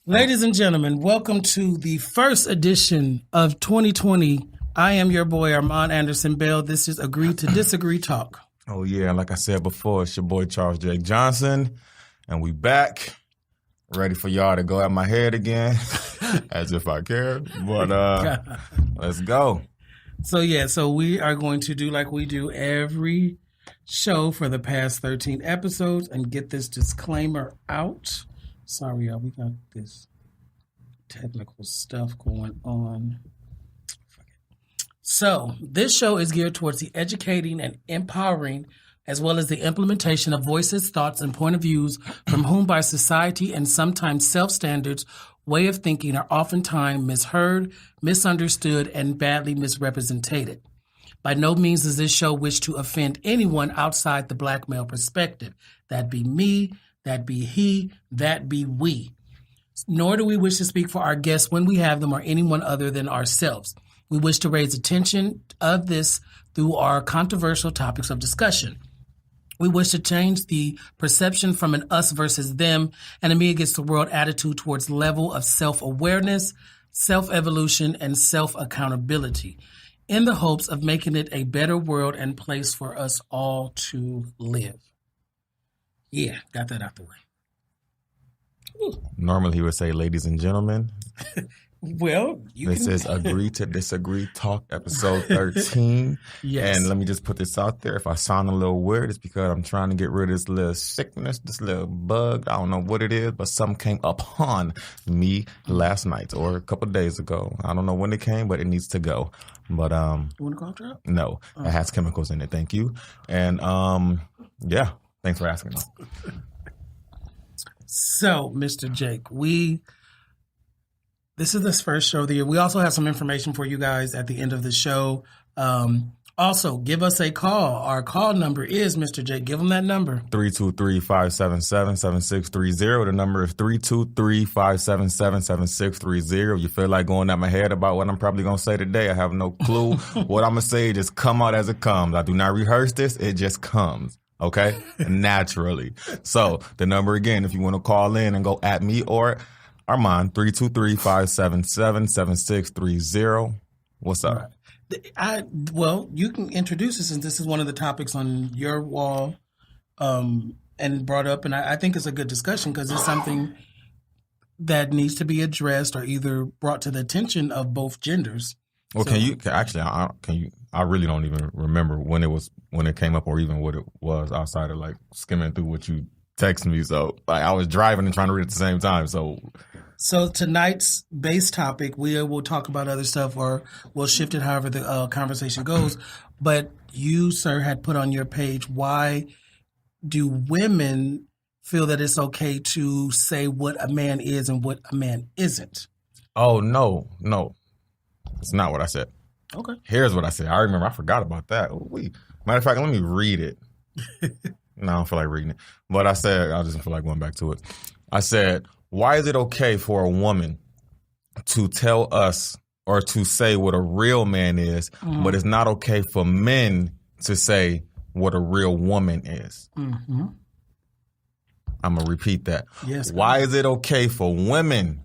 Ladies and gentlemen, welcome to the first edition of 2020. I am your boy, Armond Anderson-Bell. This is Agree to Disagree Talk. Oh, yeah. Like I said before, it's your boy, Charles J. Johnson. And we back. Ready for y'all to go at my head again. As if I care. But let's go. So we are going to do like we do every show for the past 13 episodes and get this disclaimer out. Sorry, y'all. We got this technical stuff going on. So this show is geared towards the educating and empowering, as well as the implementation of voices, thoughts, and point of views from whom by society and sometimes self-standards way of thinking are oftentimes misheard, misunderstood, and badly misrepresented. By no means does this show wish to offend anyone outside the Black male perspective. That be me, that be he, that be we. Nor do we wish to speak for our guests when we have them or anyone other than ourselves. We wish to raise attention of this through our controversial topics of discussion. We wish to change the perception from an us versus them and a me against the world attitude towards level of self-awareness, self-evolution, and self-accountability in the hopes of making it a better world and place for us all to live. Yeah, got that out the way. Ooh. Normally he would say, ladies and gentlemen. Well, this is Agree to Disagree Talk, episode 13. Yes. And let me just put this out there. If I sound a little weird, it's because I'm trying to get rid of this little sickness, this little bug. I don't know what it is, but something came upon me last night or a couple of days ago. I don't know when it came, but it needs to go. But you want to cough drop? No, It has chemicals in it. Thank you. And yeah, thanks for asking. So, Mr. Jake, this is this first show of the year. We also have some information for you guys at the end of the show. Also, give us a call. Our call number is, Mr. Jake, give them that number. 323-577-7630. The number is 323-577-7630. You feel like going at my head about what I'm probably going to say today. I have no clue. What I'm going to say just come out as it comes. I do not rehearse this. It just comes. Okay? Naturally. So the number again, if you want to call in and go at me or Armond, 323-577-7630. What's up? Well, you can introduce us since this is one of the topics on your wall and brought up. And I think it's a good discussion because it's something that needs to be addressed or either brought to the attention of both genders. Well, I really don't even remember when it came up or even what it was outside of like skimming through what you text me. So like I was driving and trying to read at the same time. So tonight's base topic, we will talk about other stuff or we'll shift it however the conversation goes. But you, sir, had put on your page, why do women feel that it's okay to say what a man is and what a man isn't? Oh, no. It's not what I said. Okay. Here's what I said. I remember. I forgot about that. Matter of fact, let me read it. No, I don't feel like reading it. But I said, I just feel like going back to it. I said, why is it okay for a woman to tell us or to say what a real man is, but it's not okay for men to say what a real woman is? Mm-hmm. I'm going to repeat that. Yes. Why is it okay for women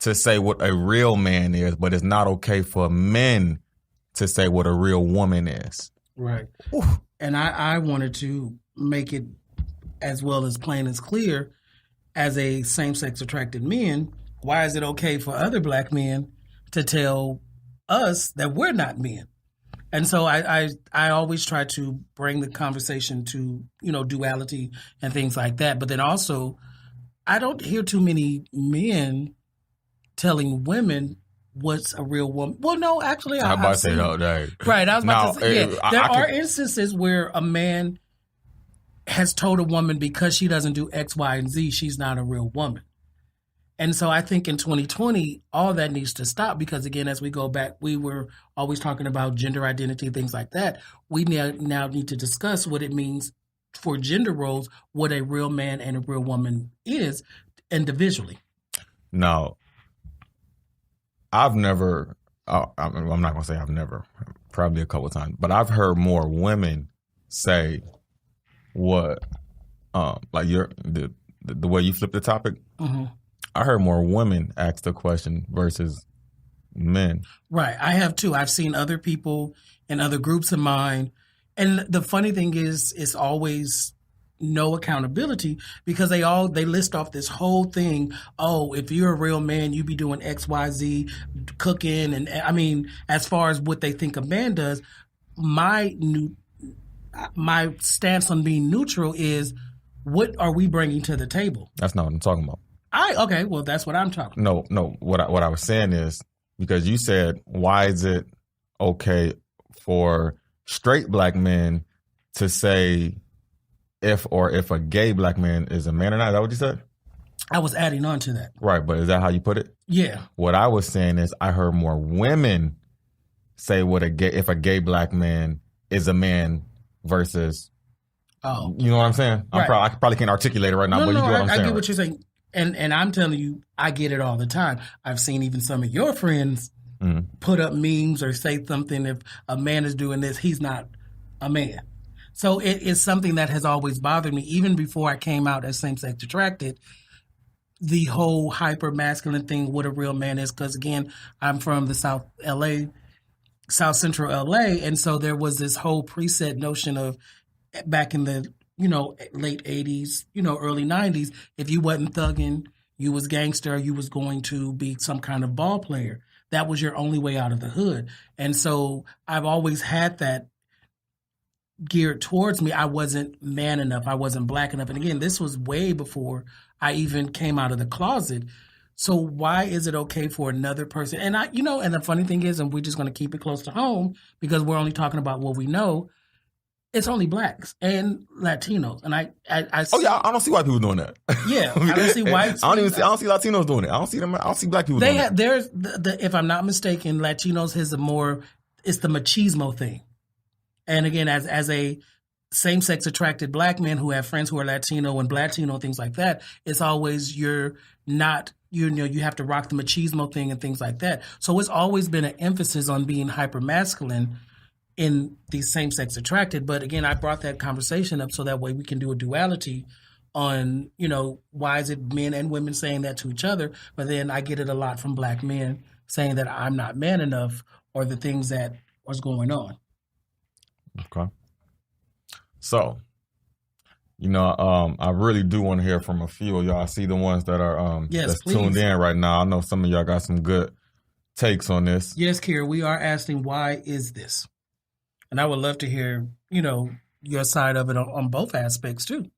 to say what a real man is, but it's not okay for men to say what a real woman is? Right. Ooh. And I wanted to make it as well as plain as clear as a same-sex attracted men. Why is it okay for other black men to tell us that we're not men? And so I always try to bring the conversation to, duality and things like that. But then also, I don't hear too many men telling women what's a real woman. Well, no, actually, I'm about to say all day. Right, I was about to say, yeah. There are instances where a man has told a woman because she doesn't do X, Y, and Z, she's not a real woman. And so I think in 2020, all that needs to stop because, again, as we go back, we were always talking about gender identity, things like that. We now need to discuss what it means for gender roles, what a real man and a real woman is individually. No. I've never, I'm not going to say I've never, probably a couple of times, but I've heard more women say what, like the way you flip the topic. Mm-hmm. I heard more women ask the question versus men. Right. I have too. I've seen other people in other groups of mine. And the funny thing is, it's always no accountability because they list off this whole thing. Oh, if you're a real man, you be doing X, Y, Z, cooking. And I mean, as far as what they think a man does, my stance on being neutral is, what are we bringing to the table? That's not what I'm talking about. Okay, well, that's what I'm talking about. No. What I was saying is, because you said, why is it okay for straight black men to say if a gay black man is a man or not? Is that what you said? I was adding on to that. Right, but is that how you put it? Yeah. What I was saying is, I heard more women say if a gay black man is a man versus. Oh, you know what I'm saying? Right. I probably can't articulate it right now, but you get what I'm saying. I get what you're saying. And I'm telling you, I get it all the time. I've seen even some of your friends put up memes or say something. If a man is doing this, he's not a man. So it is something that has always bothered me, even before I came out as same-sex attracted. The whole hyper masculine thing, what a real man is, because again, I'm from the South Central LA, and so there was this whole preset notion of back in the late 80s, early 90s, if you wasn't thugging, you was gangster, you was going to be some kind of ball player. That was your only way out of the hood. And so I've always had that geared towards me. I wasn't man enough. I wasn't black enough. And again, this was way before I even came out of the closet. So why is it okay for another person? And and the funny thing is, and we're just going to keep it close to home because we're only talking about what we know. It's only blacks and Latinos, and I oh yeah, I don't see white people doing that. Yeah, I don't see whites. I don't see Latinos doing it. I don't see them. I don't see black people. Doing it. There's if I'm not mistaken, Latinos has it's the machismo thing, and again, as a same-sex attracted black man who have friends who are Latino and Latino things like that, it's always you have to rock the machismo thing and things like that. So it's always been an emphasis on being hyper masculine in the same-sex attracted. But again, I brought that conversation up so that way we can do a duality on, why is it men and women saying that to each other? But then I get it a lot from black men saying that I'm not man enough or the things that was going on. Okay. So, I really do want to hear from a few of y'all. I see the ones that are that's tuned in right now. I know some of y'all got some good takes on this. Yes, Kira, we are asking, why is this? And I would love to hear, your side of it on both aspects too.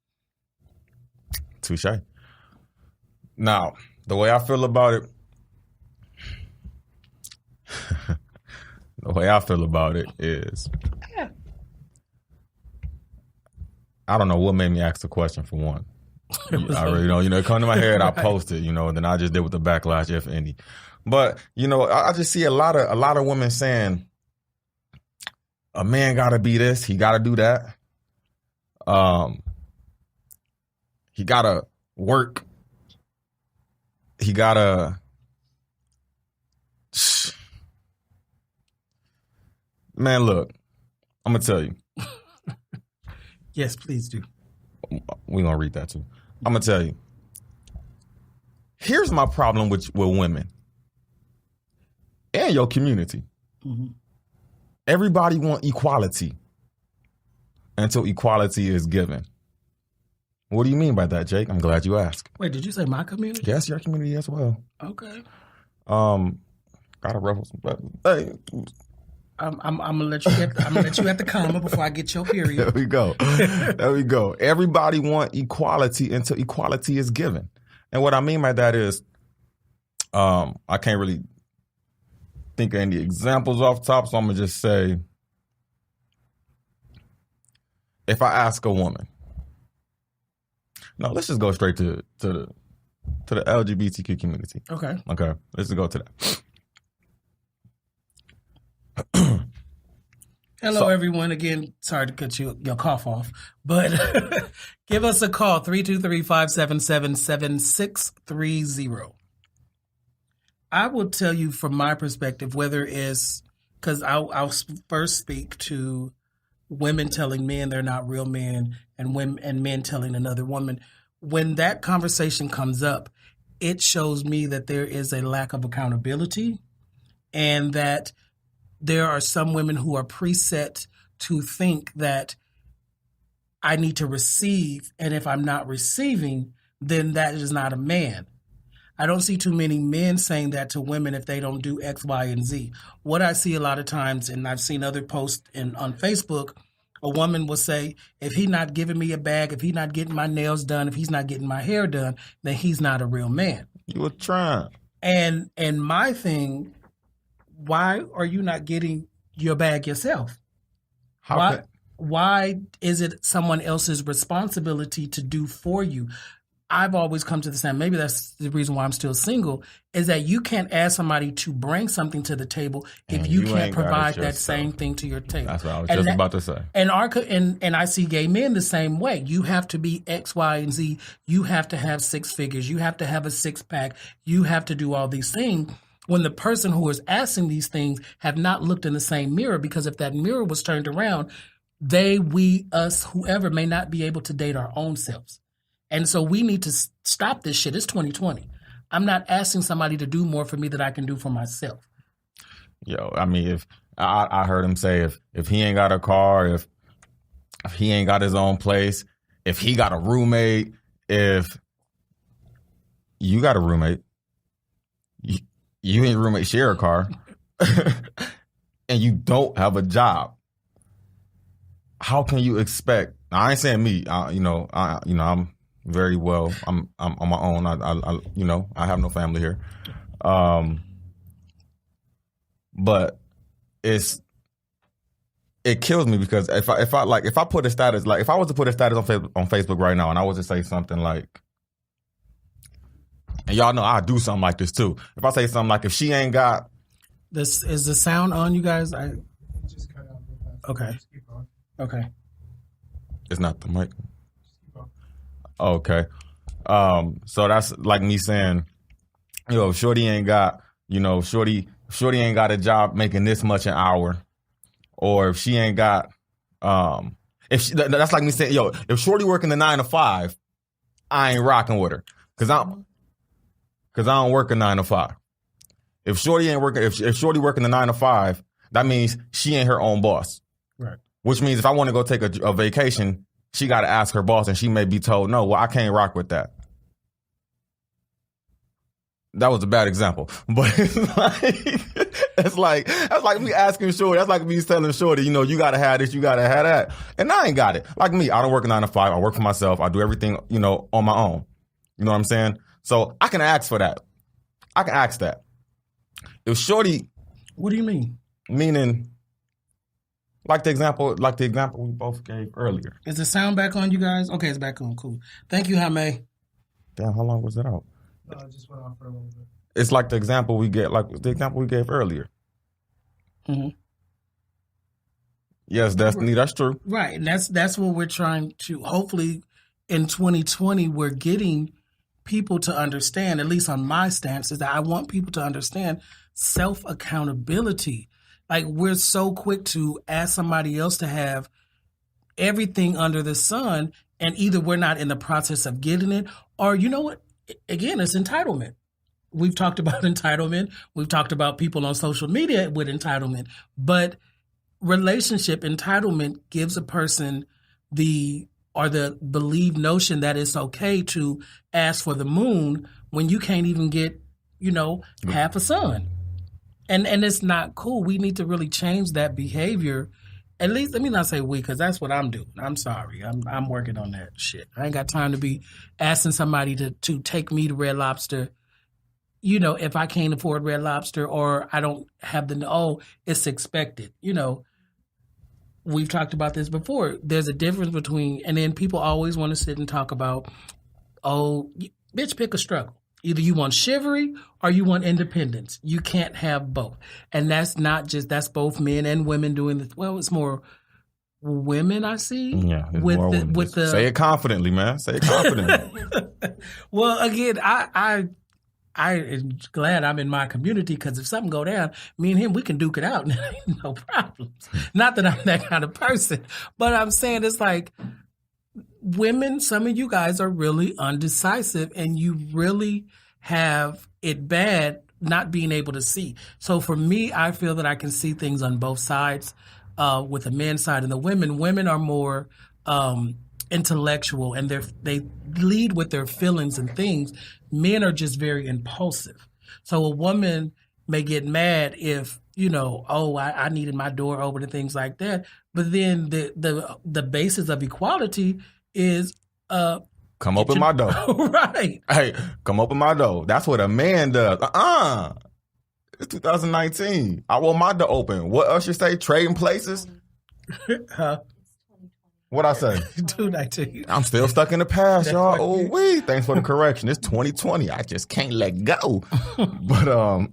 Touche. Now, the way I feel about it, is, I don't know what made me ask the question for one. I really don't. It come to my head, I posted, then I just did with the backlash, if any. But, I just see a lot of women saying, a man gotta be this, he gotta do that. He gotta work. He gotta. Man, look, I'm gonna tell you. Yes, please do. We're gonna read that too. I'm gonna tell you. Here's my problem with women and your community. Mm-hmm. Everybody want equality until equality is given. What do you mean by that, Jake? I'm glad you asked. Wait, did you say my community? Yes, your community as well. Okay. Gotta ruffle some buttons. Hey. I'm gonna let you get. I'm gonna let you at the comma before I get your period. There we go. There we go. Everybody want equality until equality is given, and what I mean by that is, I can't really think of any examples off top, so I'm gonna just say, if I ask a woman, no, let's just go straight to the LGBTQ community. Okay. Let's just go to that. Hello, everyone. Again, sorry to cut your cough off, but give us a call, 323-577-7630. I will tell you from my perspective, whether it's, because I'll first speak to women telling men they're not real men and men telling another woman. When that conversation comes up, it shows me that there is a lack of accountability, and that there are some women who are preset to think that I need to receive, and if I'm not receiving, then that is not a man. I don't see too many men saying that to women if they don't do X, Y, and Z. What I see a lot of times, and I've seen other posts on Facebook, a woman will say, if he's not giving me a bag, if he's not getting my nails done, if he's not getting my hair done, then he's not a real man. You a tramp. And my thing, why are you not getting your bag yourself? Why is it someone else's responsibility to do for you? I've always come to the same, maybe that's the reason why I'm still single, is that you can't ask somebody to bring something to the table if you can't provide that same thing to your table. That's what I was just about to say. And I see gay men the same way. You have to be X, Y, and Z. You have to have six figures. You have to have a six-pack. You have to do all these things. When the person who is asking these things have not looked in the same mirror, because if that mirror was turned around, they, we, us, whoever may not be able to date our own selves. And so we need to stop this shit. It's 2020. I'm not asking somebody to do more for me than I can do for myself. Yo, I mean, if I heard him say if he ain't got a car, if he ain't got his own place, if he got a roommate, if you got a roommate, you ain't roommate share a car, and you don't have a job, how can you expect? Now, I ain't saying me. I'm very well. I'm on my own. I have no family here. But it kills me because if I put a status, like if I was to put a status on Facebook right now and I was to say something like, and y'all know I do something like this too. If I say something like, if she ain't got this, is the sound on, you guys? Just cut out. Okay. Just keep going. Okay. It's not the mic. Keep going. Okay. So that's like me saying, if Shorty ain't got, Shorty ain't got a job making this much an hour, or if she ain't got, that's like me saying, if Shorty working the 9 to 5, I ain't rocking with her, cause I don't work a 9 to 5. If Shorty ain't working, if Shorty working the 9 to 5, that means she ain't her own boss. Right. Which means if I want to go take a vacation, she got to ask her boss, and she may be told, no, well, I can't rock with that. That was a bad example, but that's like me asking Shorty. That's like me telling Shorty, you got to have this, you got to have that. And I ain't got it. Like me, I don't work a 9 to 5. I work for myself. I do everything, on my own. You know what I'm saying? So I can ask for that. I can ask that. If Shorty. What do you mean? Meaning, like the example we both gave earlier. Is the sound back on, you guys? Okay, it's back on. Cool. Thank you, Jaime. Damn, how long was it out? No, it just went off for a little bit. It's like the example we gave earlier. Mm-hmm. Yes, Destiny, that's true. Right, and that's what we're trying to. Hopefully, in 2020, we're getting people to understand. At least on my stance, is that I want people to understand self accountability. Like, we're so quick to ask somebody else to have everything under the sun, and either we're not in the process of getting it, or you know what? Again, it's entitlement. We've talked about entitlement. We've talked about people on social media with entitlement. But relationship entitlement gives a person the believed notion that it's okay to ask for the moon when you can't even get, half a sun. And it's not cool. We need to really change that behavior. At least, let me not say we, because that's what I'm doing. I'm sorry. I'm working on that shit. I ain't got time to be asking somebody to take me to Red Lobster, if I can't afford Red Lobster, or I don't have it's expected. We've talked about this before. There's a difference between, and then people always want to sit and talk about, bitch, pick a struggle. Either you want chivalry or you want independence. You can't have both. And that's both men and women doing this. Well, it's more women I see. Yeah. With the say it confidently, man. Say it confidently. Well, again, I am glad I'm in my community, because if something go down, me and him, we can duke it out. No problems. Not that I'm that kind of person, but I'm saying it's like, women, some of you guys are really undecisive, and you really have it bad not being able to see. So for me, I feel that I can see things on both sides, with the men's side and the women. Women are more intellectual, and they lead with their feelings and things. Men are just very impulsive. So a woman may get mad if, I needed my door open and things like that. But then the basis of equality is come open my door. Right. Hey, come open my door. That's what a man does. It's 2019. I want my door open. What Usher say? Trading places? What I say? 219. I'm still stuck in the past, y'all. Oh, wait. Thanks for the correction. It's 2020. I just can't let go. But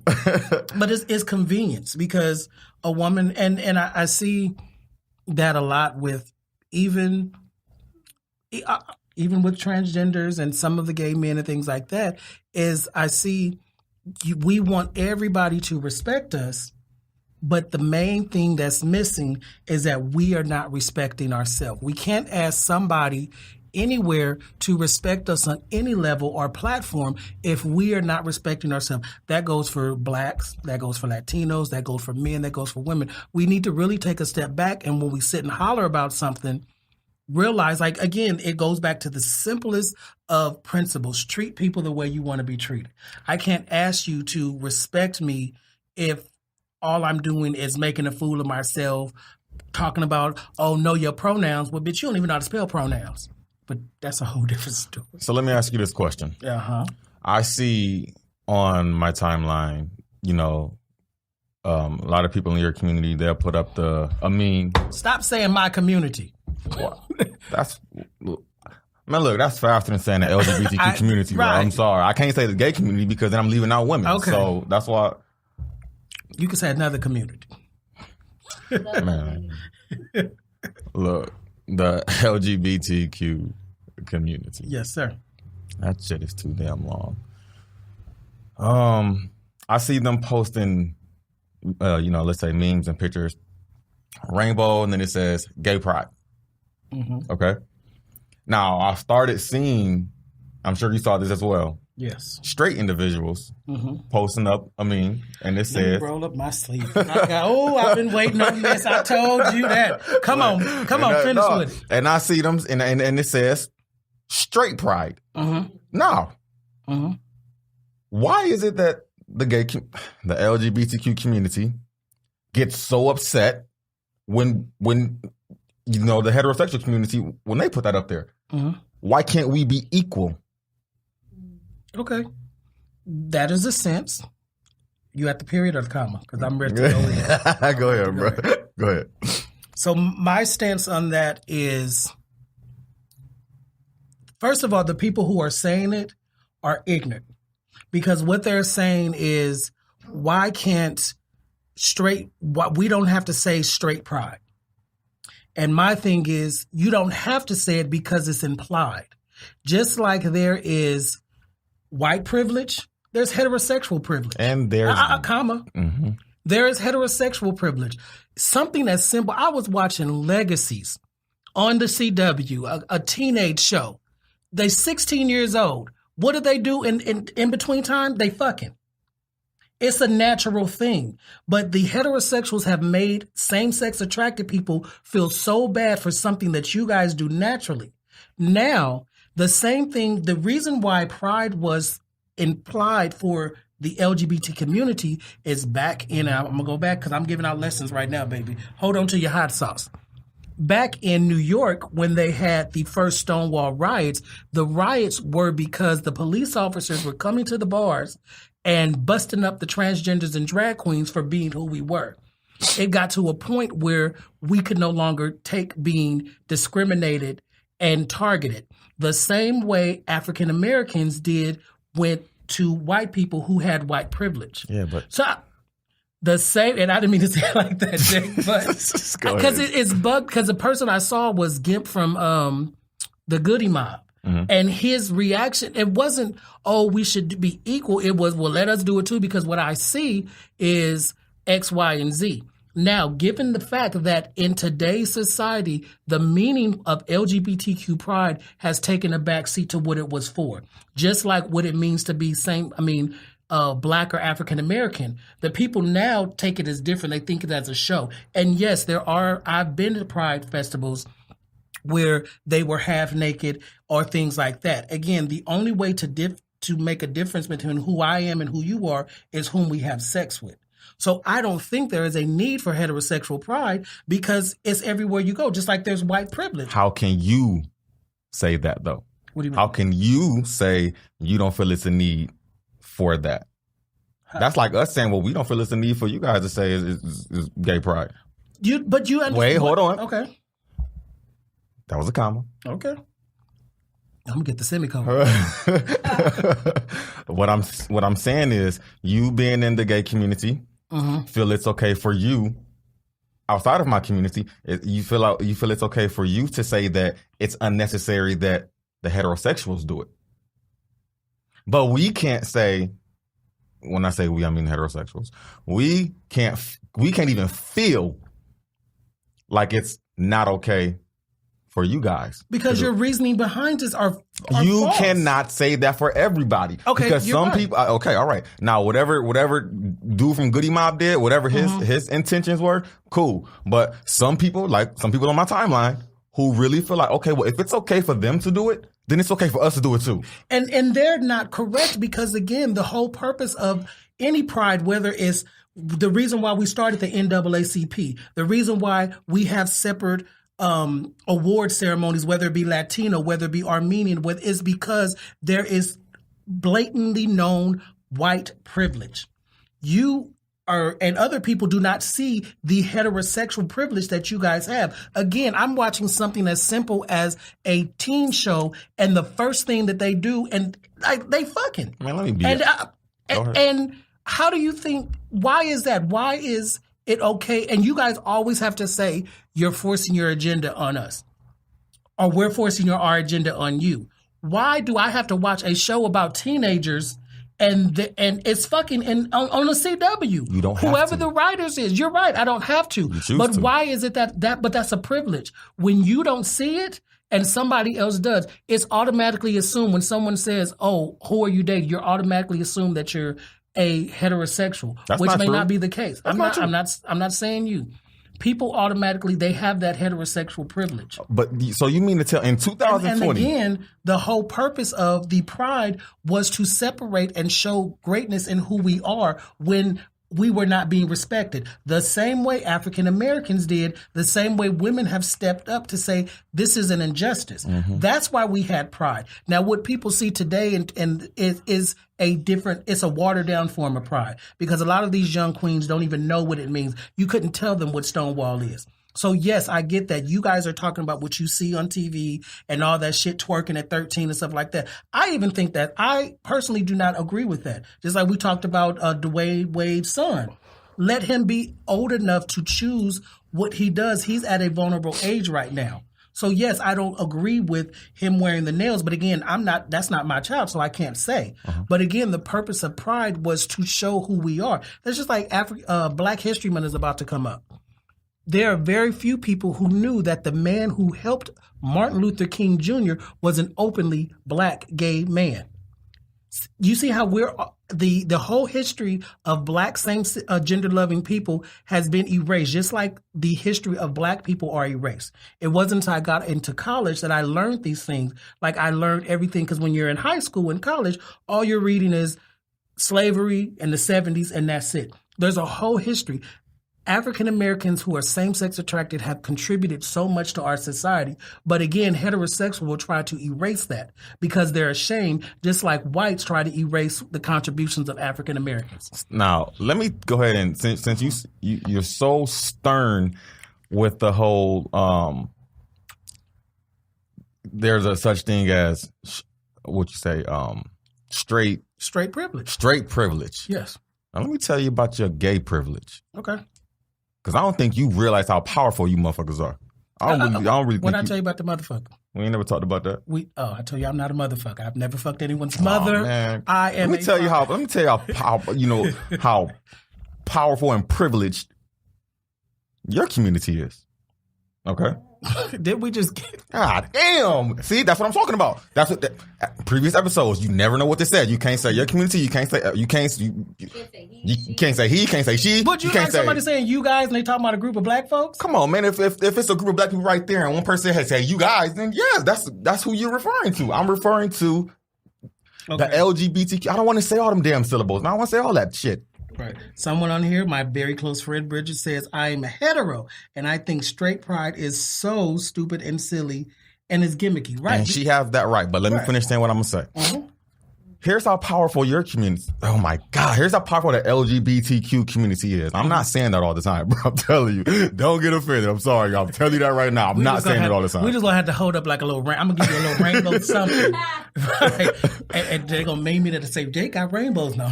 but it's convenience, because a woman, and I see that a lot with even with transgenders and some of the gay men and things like that, is I see we want everybody to respect us. But the main thing that's missing is that we are not respecting ourselves. We can't ask somebody anywhere to respect us on any level or platform if we are not respecting ourselves. That goes for blacks, that goes for Latinos, that goes for men, that goes for women. We need to really take a step back, and when we sit and holler about something, realize, like, again, it goes back to the simplest of principles. Treat people the way you want to be treated. I can't ask you to respect me if all I'm doing is making a fool of myself, talking about, know your pronouns. Well, bitch, you don't even know how to spell pronouns. But that's a whole different story. So let me ask you this question. Uh-huh. I see on my timeline, a lot of people in your community, they'll put up a meme. Stop saying my community. That's faster than saying the LGBTQ community. Right. I'm sorry. I can't say the gay community because then I'm leaving out women. Okay. So that's why. You can say another community. Man. Look, the LGBTQ community. Yes, sir. That shit is too damn long. I see them posting, let's say memes and pictures, rainbow, and then it says gay pride. Mm-hmm. Okay. Now, I started seeing, I'm sure you saw this as well. Yes. Straight individuals posting up a meme, and it says, roll up my sleeve. I've been waiting on this. I told you that. Come on, finish with it. And I see them, and it says straight pride. Mm-hmm. Now, why is it that the LGBTQ community gets so upset when the heterosexual community, when they put that up there? Mm-hmm. Why can't we be equal? Okay. That is a sense. You at the period or the comma? Because I'm ready to go in. Go ahead, bro. Go ahead. So my stance on that is, first of all, the people who are saying it are ignorant. Because what they're saying is, why we don't have to say straight pride. And my thing is, you don't have to say it because it's implied. Just like there is white privilege, there's heterosexual privilege. And there's there is heterosexual privilege. Something as simple. I was watching Legacies on the CW, a teenage show. They 16 years old. What do they do in between time? They fucking. It's a natural thing. But the heterosexuals have made same-sex attracted people feel so bad for something that you guys do naturally. Now, the same thing, the reason why pride was implied for the LGBT community is back in, I'm going to go back because I'm giving out lessons right now, baby. Hold on to your hot sauce. Back in New York, when they had the first Stonewall riots, the riots were because the police officers were coming to the bars and busting up the transgenders and drag queens for being who we were. It got to a point where we could no longer take being discriminated and targeted. The same way African Americans went to white people who had white privilege. Yeah, but the same, and I didn't mean to say it like that, Jake, but because it's bugged. Because the person I saw was Gimp from the Goody Mob, and his reaction, it wasn't, we should be equal. It was, well, let us do it too, because what I see is X, Y, and Z. Now, given the fact that in today's society, the meaning of LGBTQ pride has taken a backseat to what it was for, just like what it means to be Black or African American. The people now take it as different. They think it as a show. And yes, I've been to pride festivals where they were half naked or things like that. Again, the only way to make a difference between who I am and who you are is whom we have sex with. So I don't think there is a need for heterosexual pride because it's everywhere you go, just like there's white privilege. How can you say that, though? What do you mean? How can you say you don't feel it's a need for that? That's like us saying, well, we don't feel it's a need for you guys to say is gay pride. But you understand. Wait, hold on. Okay. That was a comma. Okay. I'm gonna get the semicolon. What I'm saying is, you being in the gay community, feel it's okay for you. Outside of my community, you feel it's okay for you to say that it's unnecessary that the heterosexuals do it. But we can't say. When I say we, I mean heterosexuals. We can't even feel like it's not okay for you guys. Because your reasoning behind this are you false. Cannot say that for everybody. Okay, because you're some right. people. Okay, all right. Now, whatever dude from Goody Mob did, whatever his intentions were, cool. But some people on my timeline who really feel like, okay, well, if it's okay for them to do it, then it's okay for us to do it too. And they're not correct because, again, the whole purpose of any pride, whether it's the reason why we started the NAACP, the reason why we have separate award ceremonies, whether it be Latino, whether it be Armenian, is because there is blatantly known white privilege. You and other people do not see the heterosexual privilege that you guys have. Again, I'm watching something as simple as a teen show, and the first thing that they do, and they fucking. Man, let me be. And how do you think? Why is that? Why is it okay? And you guys always have to say you're forcing your agenda on us, or we're forcing our agenda on you. Why do I have to watch a show about teenagers? And it's fucking on the CW. You don't have Whoever to. the writers is, you're right. I don't have to. But why is it but that's a privilege. When you don't see it and somebody else does, it's automatically assumed when someone says, "Oh, who are you dating?" You're automatically assumed that you're a heterosexual, That's which not may true. not be the case. I'm not saying you. People automatically, they have that heterosexual privilege. But so you mean to tell in 2020? And again, the whole purpose of the pride was to separate and show greatness in who we are when we were not being respected. The same way African Americans did, the same way women have stepped up to say this is an injustice. That's why we had pride. Now, what people see today and is it's a watered down form of pride because a lot of these young queens don't even know what it means. You couldn't tell them what Stonewall is. So yes, I get that. You guys are talking about what you see on TV and all that shit twerking at 13 and stuff like that. I even think that I personally do not agree with that. Just like we talked about Dwayne Wade's son. Let him be old enough to choose what he does. He's at a vulnerable age right now. So yes, I don't agree with him wearing the nails, but again, that's not my child, so I can't say. But again, the purpose of pride was to show who we are. That's just like Black History Month is about to come up. There are very few people who knew that the man who helped Martin Luther King Jr. was an openly Black gay man. You see how the whole history of Black same gender loving people has been erased, just like the history of Black people are erased. It wasn't until I got into college that I learned these things. Like I learned everything because when you're in high school and college, all you're reading is slavery in the 70s and that's it. There's a whole history. African Americans who are same-sex attracted have contributed so much to our society. But again, heterosexual will try to erase that because they're ashamed, just like whites try to erase the contributions of African Americans. Now, let me go ahead and since you're so stern with the whole there's a such thing as straight privilege. Yes. Now let me tell you about your gay privilege. Okay. Because I don't think you realize how powerful you motherfuckers are. I don't really What think I tell you about the motherfucker? We ain't never talked about that. I told you I'm not a motherfucker. I've never fucked anyone's mother. Man. I am. Let me tell you how how powerful and privileged your community is. Okay. Did we just get... God damn. See, that's what I'm talking about. That's what previous episodes, you never know what they said. You can't say your community, you can't say you can't say he, you can't say she. But you can't like somebody saying you guys and they talking about a group of black folks? Come on, man. If it's a group of black people right there and one person has said you guys, then yeah, that's who you're referring to. I'm referring to the LGBTQ. I don't want to say all them damn syllables. I don't want to say all that shit. Right. Someone on here, my very close friend Bridget, says, I am a hetero, and I think straight pride is so stupid and silly and is gimmicky. Right. And she has that right, but let me finish saying what I'm going to say. Mm-hmm. Here's how powerful your community, oh my God, here's how powerful the LGBTQ community is. I'm not saying that all the time, bro. I'm telling you. Don't get offended. I'm sorry. I'm telling you that right now. I'm not saying it all the time. We're just going to have to hold up like a little I'm going to give you a little rainbow something. Right? And they're going to make me to say, Jake got rainbows now.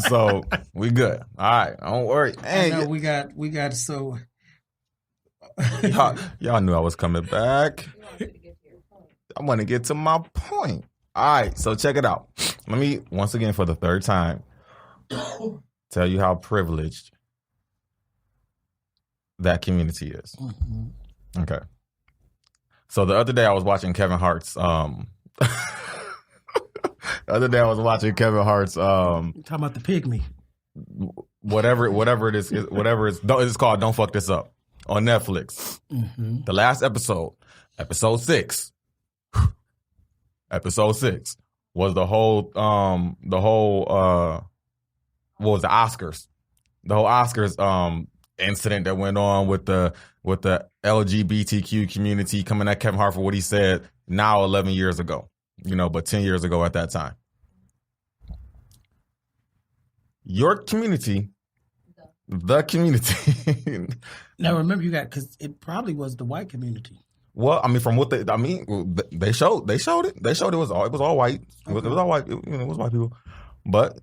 So, we good. All right. Don't worry. Hey, I know, we got so... y'all knew I was coming back. I want to get to my point. All right, so check it out. Let me, once again, for the third time, tell you how privileged that community is. Mm-hmm. Okay. So the other day I was watching Kevin Hart's, talking about the pygmy. Whatever it is, it's called Don't Fuck This Up on Netflix. Mm-hmm. The last episode 6. Episode 6 was the whole what was the Oscars? The whole Oscars incident that went on with the LGBTQ community coming at Kevin Hart for what he said now 11 years ago, but 10 years ago at that time. Your community, the community. Now remember, because it probably was the white community. Well, I mean, from what they showed it. They showed it was all white. It was all white. It was white people, but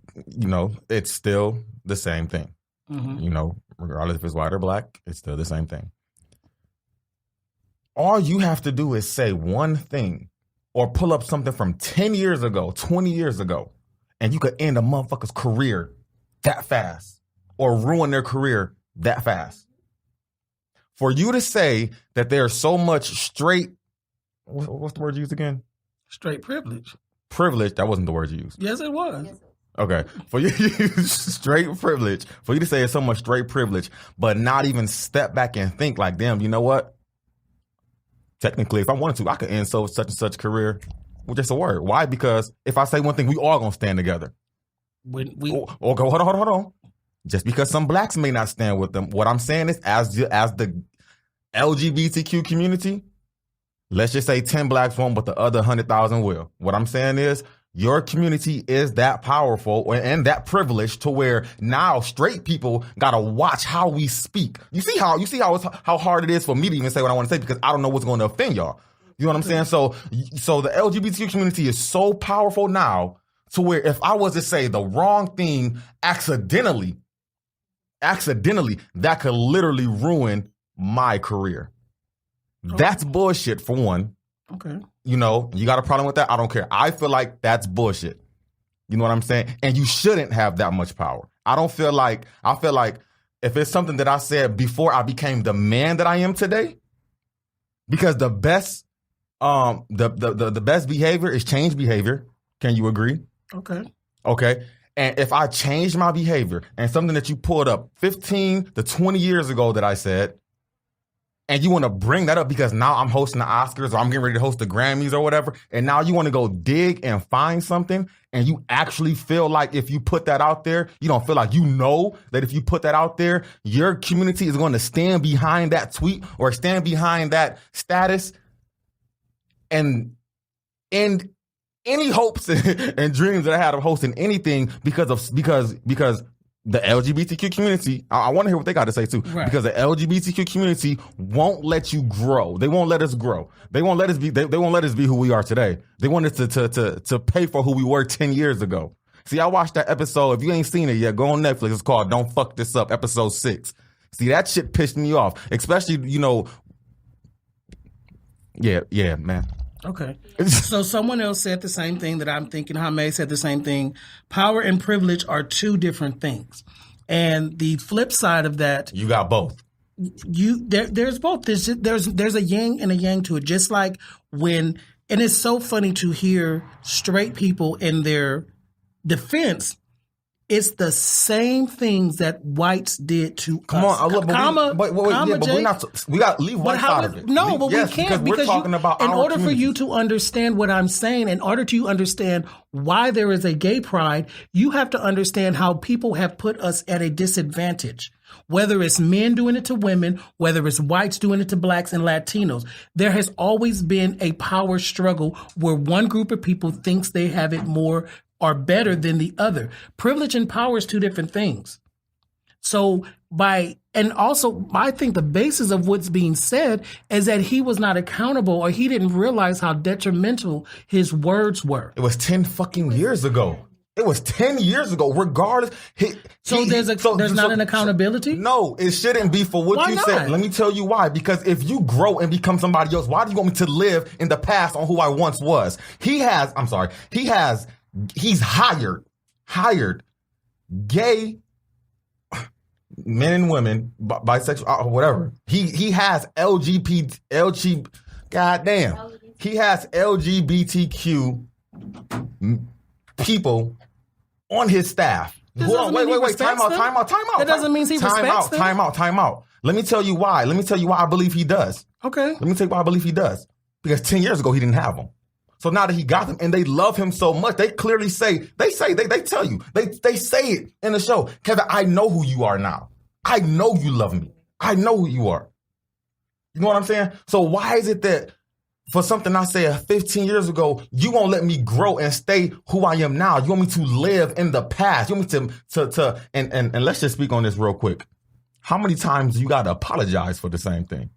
it's still the same thing. Mm-hmm. Regardless if it's white or black, it's still the same thing. All you have to do is say one thing, or pull up something from 10 years ago, 20 years ago, and you could end a motherfucker's career that fast, or ruin their career that fast. For you to say that there's so much straight, what's the word you used again? Straight privilege. Privilege, that wasn't the word you used. Yes, it was. Okay. For you to use straight privilege, for you to say it's so much straight privilege, but not even step back and think like, damn, you know what? Technically, if I wanted to, I could end such and such career with just a word. Why? Because if I say one thing, we all gonna stand together. Hold on. Just because some blacks may not stand with them, what I'm saying is, as the LGBTQ community, let's just say 10 blacks won't, but the other 100,000 will. What I'm saying is, your community is that powerful and that privileged to where now straight people gotta watch how we speak. You see how hard it is for me to even say what I want to say because I don't know what's going to offend y'all. You know what I'm saying? So the LGBTQ community is so powerful now to where if I was to say the wrong thing accidentally, that could literally ruin my career. Okay. That's bullshit for one. Okay. You got a problem with that? I don't care. I feel like that's bullshit. You know what I'm saying? And you shouldn't have that much power. I feel like if it's something that I said before I became the man that I am today, because the best the best behavior is change behavior. Can you agree? Okay. And if I change my behavior and something that you pulled up 15 to 20 years ago that I said, and you want to bring that up because now I'm hosting the Oscars or I'm getting ready to host the Grammys or whatever, and now you want to go dig and find something, and you actually feel like if you put that out there, you don't feel like that if you put that out there, your community is going to stand behind that tweet or stand behind that status and any hopes and dreams that I had of hosting anything because the LGBTQ community, I want to hear what they got to say too. Right. Because the LGBTQ community won't let you grow. They won't let us grow. They won't let us be. They won't let us be who we are today. They want us to pay for who we were 10 years ago. See, I watched that episode. If you ain't seen it yet, go on Netflix. It's called "Don't Fuck This Up," episode 6. See, that shit pissed me off, especially Yeah, man. Okay. So someone else said the same thing that I'm thinking. Hamay said the same thing. Power and privilege are two different things. And the flip side of that... You got both. there's both. There's a yin and a yang to it. Just like when, and it's so funny to hear straight people in their defense. It's the same things that whites did to Come us. on, look, but we're not. We got to leave whites out of it. No, but yes, we can't because we're talking about in our order for communities. you to understand what I'm saying, in order to understand why there is a gay pride, you have to understand how people have put us at a disadvantage. Whether it's men doing it to women, whether it's whites doing it to blacks and Latinos, there has always been a power struggle where one group of people thinks they have it more or better than the other. Privilege and power is two different things. So and also I think the basis of what's being said is that he was not accountable, or he didn't realize how detrimental his words were. It was 10 fucking years ago. It was 10 years ago, regardless. There's not an accountability? No, it shouldn't be for what Why you not? said. Let me tell you why. Because if you grow and become somebody else, why do you want me to live in the past on who I once was? He's hired gay men and women, bisexual, whatever. He has goddamn. He has LGBTQ people on his staff. This Hold on, doesn't mean he wait, time out. respects them? That doesn't mean he respects them? Time out. Let me tell you why. I believe he does. Okay. Let me tell you why I believe he does. Because 10 years ago, he didn't have them. So now that he got them and they love him so much, they clearly say, they say it in the show. Kevin, I know who you are now. I know you love me. I know who you are. You know what I'm saying? So why is it that for something I said 15 years ago, you won't let me grow and stay who I am now? You want me to live in the past? You want me and let's just speak on this real quick. How many times do you got to apologize for the same thing?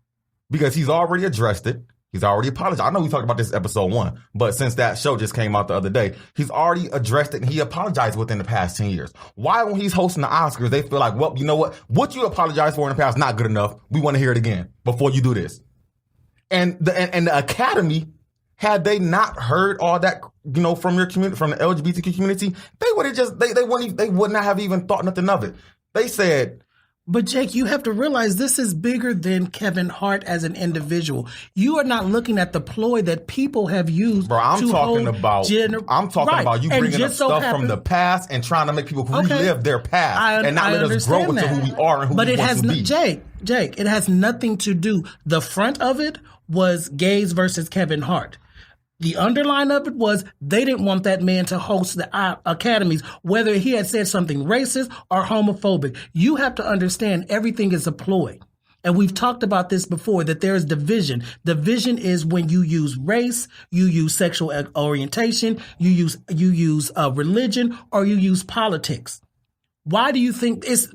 Because he's already addressed it. He's already apologized. I know we talked about this in episode 1, but since that show just came out the other day, he's already addressed it and he apologized within the past 10 years. Why, when he's hosting the Oscars, they feel like, well, you know what you apologized for in the past is not good enough. We want to hear it again before you do this. And the Academy, had they not heard all that, from your community, from the LGBTQ community, they would have just, they would not have even thought nothing of it. They said, but Jake, you have to realize this is bigger than Kevin Hart as an individual. You are not looking at the ploy that people have used. Bro, I'm talking about you And bringing up just so stuff happens- from the past and trying to make people relive their past and not let us grow into who we are and who we want to be. Jake, it has nothing to do. The front of it was gays versus Kevin Hart. The underline of it was they didn't want that man to host the academies, whether he had said something racist or homophobic. You have to understand everything is a ploy. And we've talked about this before, that there is division. Division is when you use race, you use sexual orientation, you use religion, or you use politics. Why do you think it's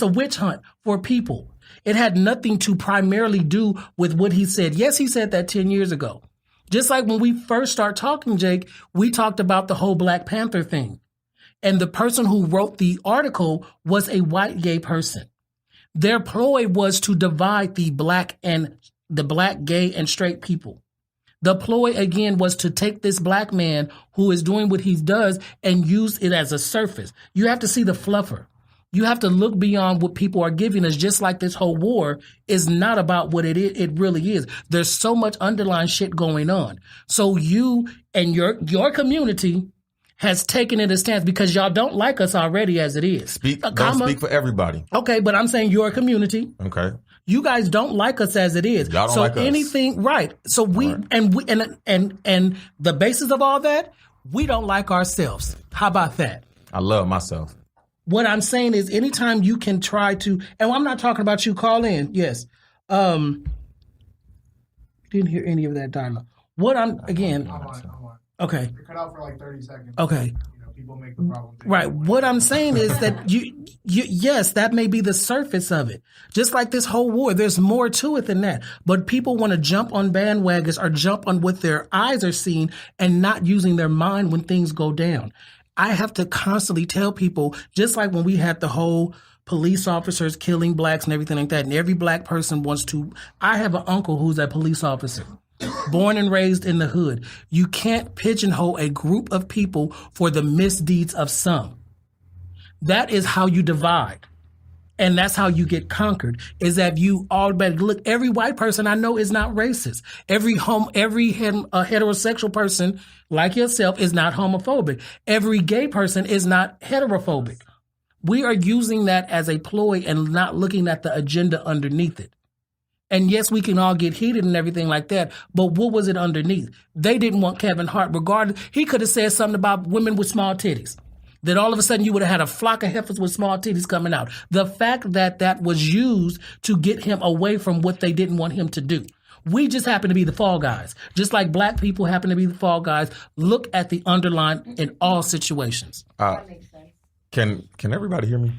a witch hunt for people? It had nothing to primarily do with what he said. Yes, he said that 10 years ago. Just like when we first start talking, Jake, we talked about the whole Black Panther thing. And the person who wrote the article was a white gay person. Their ploy was to divide the black, gay, and straight people. The ploy, again, was to take this black man who is doing what he does and use it as a surface. You have to see the fluffer. You have to look beyond what people are giving us, just like this whole war is not about what it is. It really is. There's so much underlying shit going on. So you and your community has taken it a stance because y'all don't like us already as it is. Don't speak for everybody. Okay, but I'm saying your community. Okay. You guys don't like us as it is. Y'all don't like us. Anything, right. So we, and the basis of all that, we don't like ourselves. How about that? I love myself. What I'm saying is anytime you can try to, and I'm not talking about you, call in, yes. Didn't hear any of that dialogue. What I'm, again, I'm on. okay. You're cut out for like 30 seconds. Okay. People make the problem. Right. What I'm saying is that yes, that may be the surface of it. Just like this whole war, there's more to it than that. But people want to jump on bandwagons or jump on what their eyes are seeing and not using their mind when things go down. I have to constantly tell people, just like when we had the whole police officers killing blacks and everything like that, and every black person wants to. I have an uncle who's a police officer, born and raised in the hood. You can't pigeonhole a group of people for the misdeeds of some. That is how you divide. And that's how you get conquered, is that you automatically look, every white person I know is not racist. Every heterosexual person like yourself is not homophobic. Every gay person is not heterophobic. We are using that as a ploy and not looking at the agenda underneath it. And yes, we can all get heated and everything like that, but what was it underneath? They didn't want Kevin Hart, regardless. He could have said something about women with small titties. Then all of a sudden you would have had a flock of heifers with small titties coming out. The fact that that was used to get him away from what they didn't want him to do. We just happen to be the fall guys. Just like black people happen to be the fall guys. Look at the underline in all situations. That makes sense. Can everybody hear me?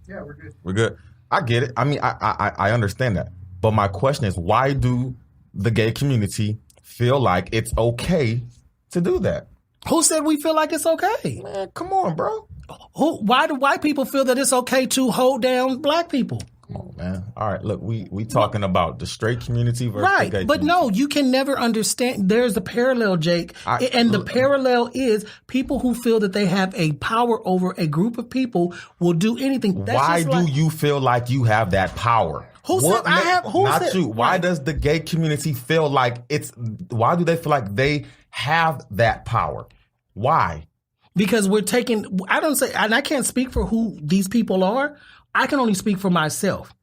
Yeah, we're good. We're good. I get it. I mean, I understand that. But my question is, why do the gay community feel like it's okay to do that? Who said we feel like it's okay? Man, come on, bro. Why do white people feel that it's okay to hold down black people? Come on, man. All right, look, we talking about the straight community versus the gay but community. no, you can never understand. There's a parallel, Jake, and the parallel is people who feel that they have a power over a group of people will do anything. That's Why just do like, you feel like you have that power? Who said I have? Who Not said, you. Why right. does the gay community feel like it's? Why do they feel like they have that power? Why? Because we're taking. I don't say, and I can't speak for who these people are. I can only speak for myself.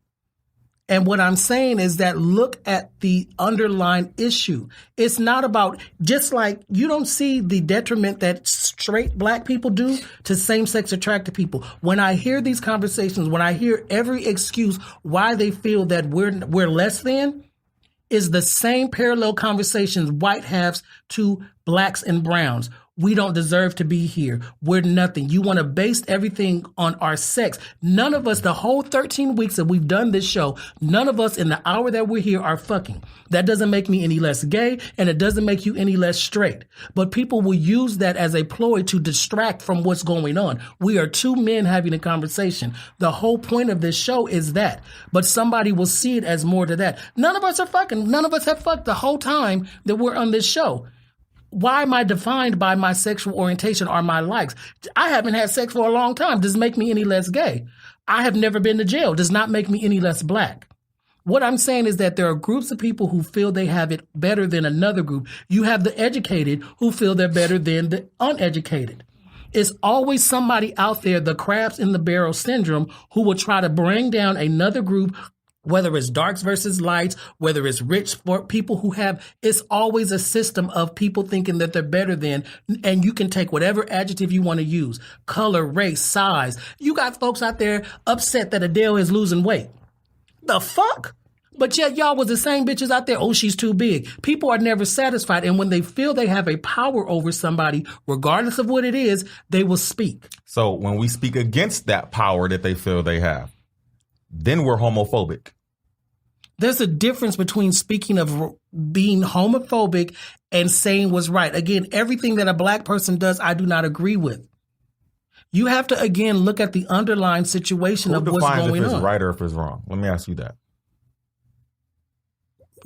And what I'm saying is that look at the underlying issue. It's not about, just like you don't see the detriment that straight black people do to same-sex attracted people. When I hear these conversations, when I hear every excuse why they feel that we're less than, is the same parallel conversations white has to blacks and browns. We don't deserve to be here. We're nothing. You want to base everything on our sex. None of us, the whole 13 weeks that we've done this show, none of us in the hour that we're here are fucking. That doesn't make me any less gay, and it doesn't make you any less straight. But people will use that as a ploy to distract from what's going on. We are two men having a conversation. The whole point of this show is that. But somebody will see it as more to that. None of us are fucking. None of us have fucked the whole time that we're on this show. Why am I defined by my sexual orientation or my likes? I haven't had sex for a long time. Does it make me any less gay? I have never been to jail. Does not make me any less black. What I'm saying is that there are groups of people who feel they have it better than another group. You have the educated who feel they're better than the uneducated. It's always somebody out there, the crabs in the barrel syndrome, who will try to bring down another group, whether it's darks versus lights, whether it's rich for people who have, it's always a system of people thinking that they're better than, and you can take whatever adjective you want to use, color, race, size. You got folks out there upset that Adele is losing weight. The fuck? But yet y'all was the same bitches out there, oh, she's too big. People are never satisfied, and when they feel they have a power over somebody, regardless of what it is, they will speak. So when we speak against that power that they feel they have, then we're homophobic. There's a difference between speaking of being homophobic and saying what's right. Again, everything that a black person does, I do not agree with. You have to, again, look at the underlying situation of what's going on. Who defines if it's right or if it's wrong? Let me ask you that.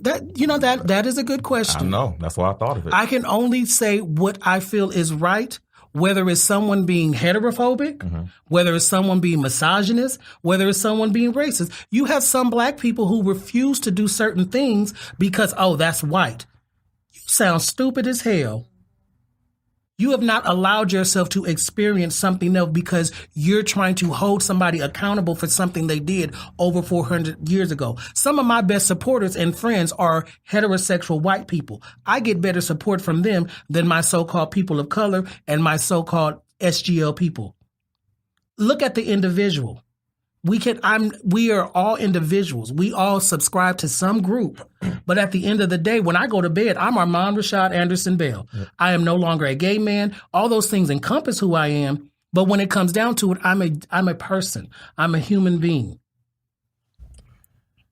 That is a good question. I know. That's why I thought of it. I can only say what I feel is right, whether it's someone being heterophobic, whether it's someone being misogynist, whether it's someone being racist. You have some black people who refuse to do certain things because, oh, that's white. You sound stupid as hell. You have not allowed yourself to experience something else because you're trying to hold somebody accountable for something they did over 400 years ago. Some of my best supporters and friends are heterosexual white people. I get better support from them than my so-called people of color and my so-called SGL people. Look at the individual. We are all individuals. We all subscribe to some group. But at the end of the day, when I go to bed, I'm Armond Anderson-Bell. Yep. I am no longer a gay man. All those things encompass who I am. But when it comes down to it, I'm a person. I'm a human being.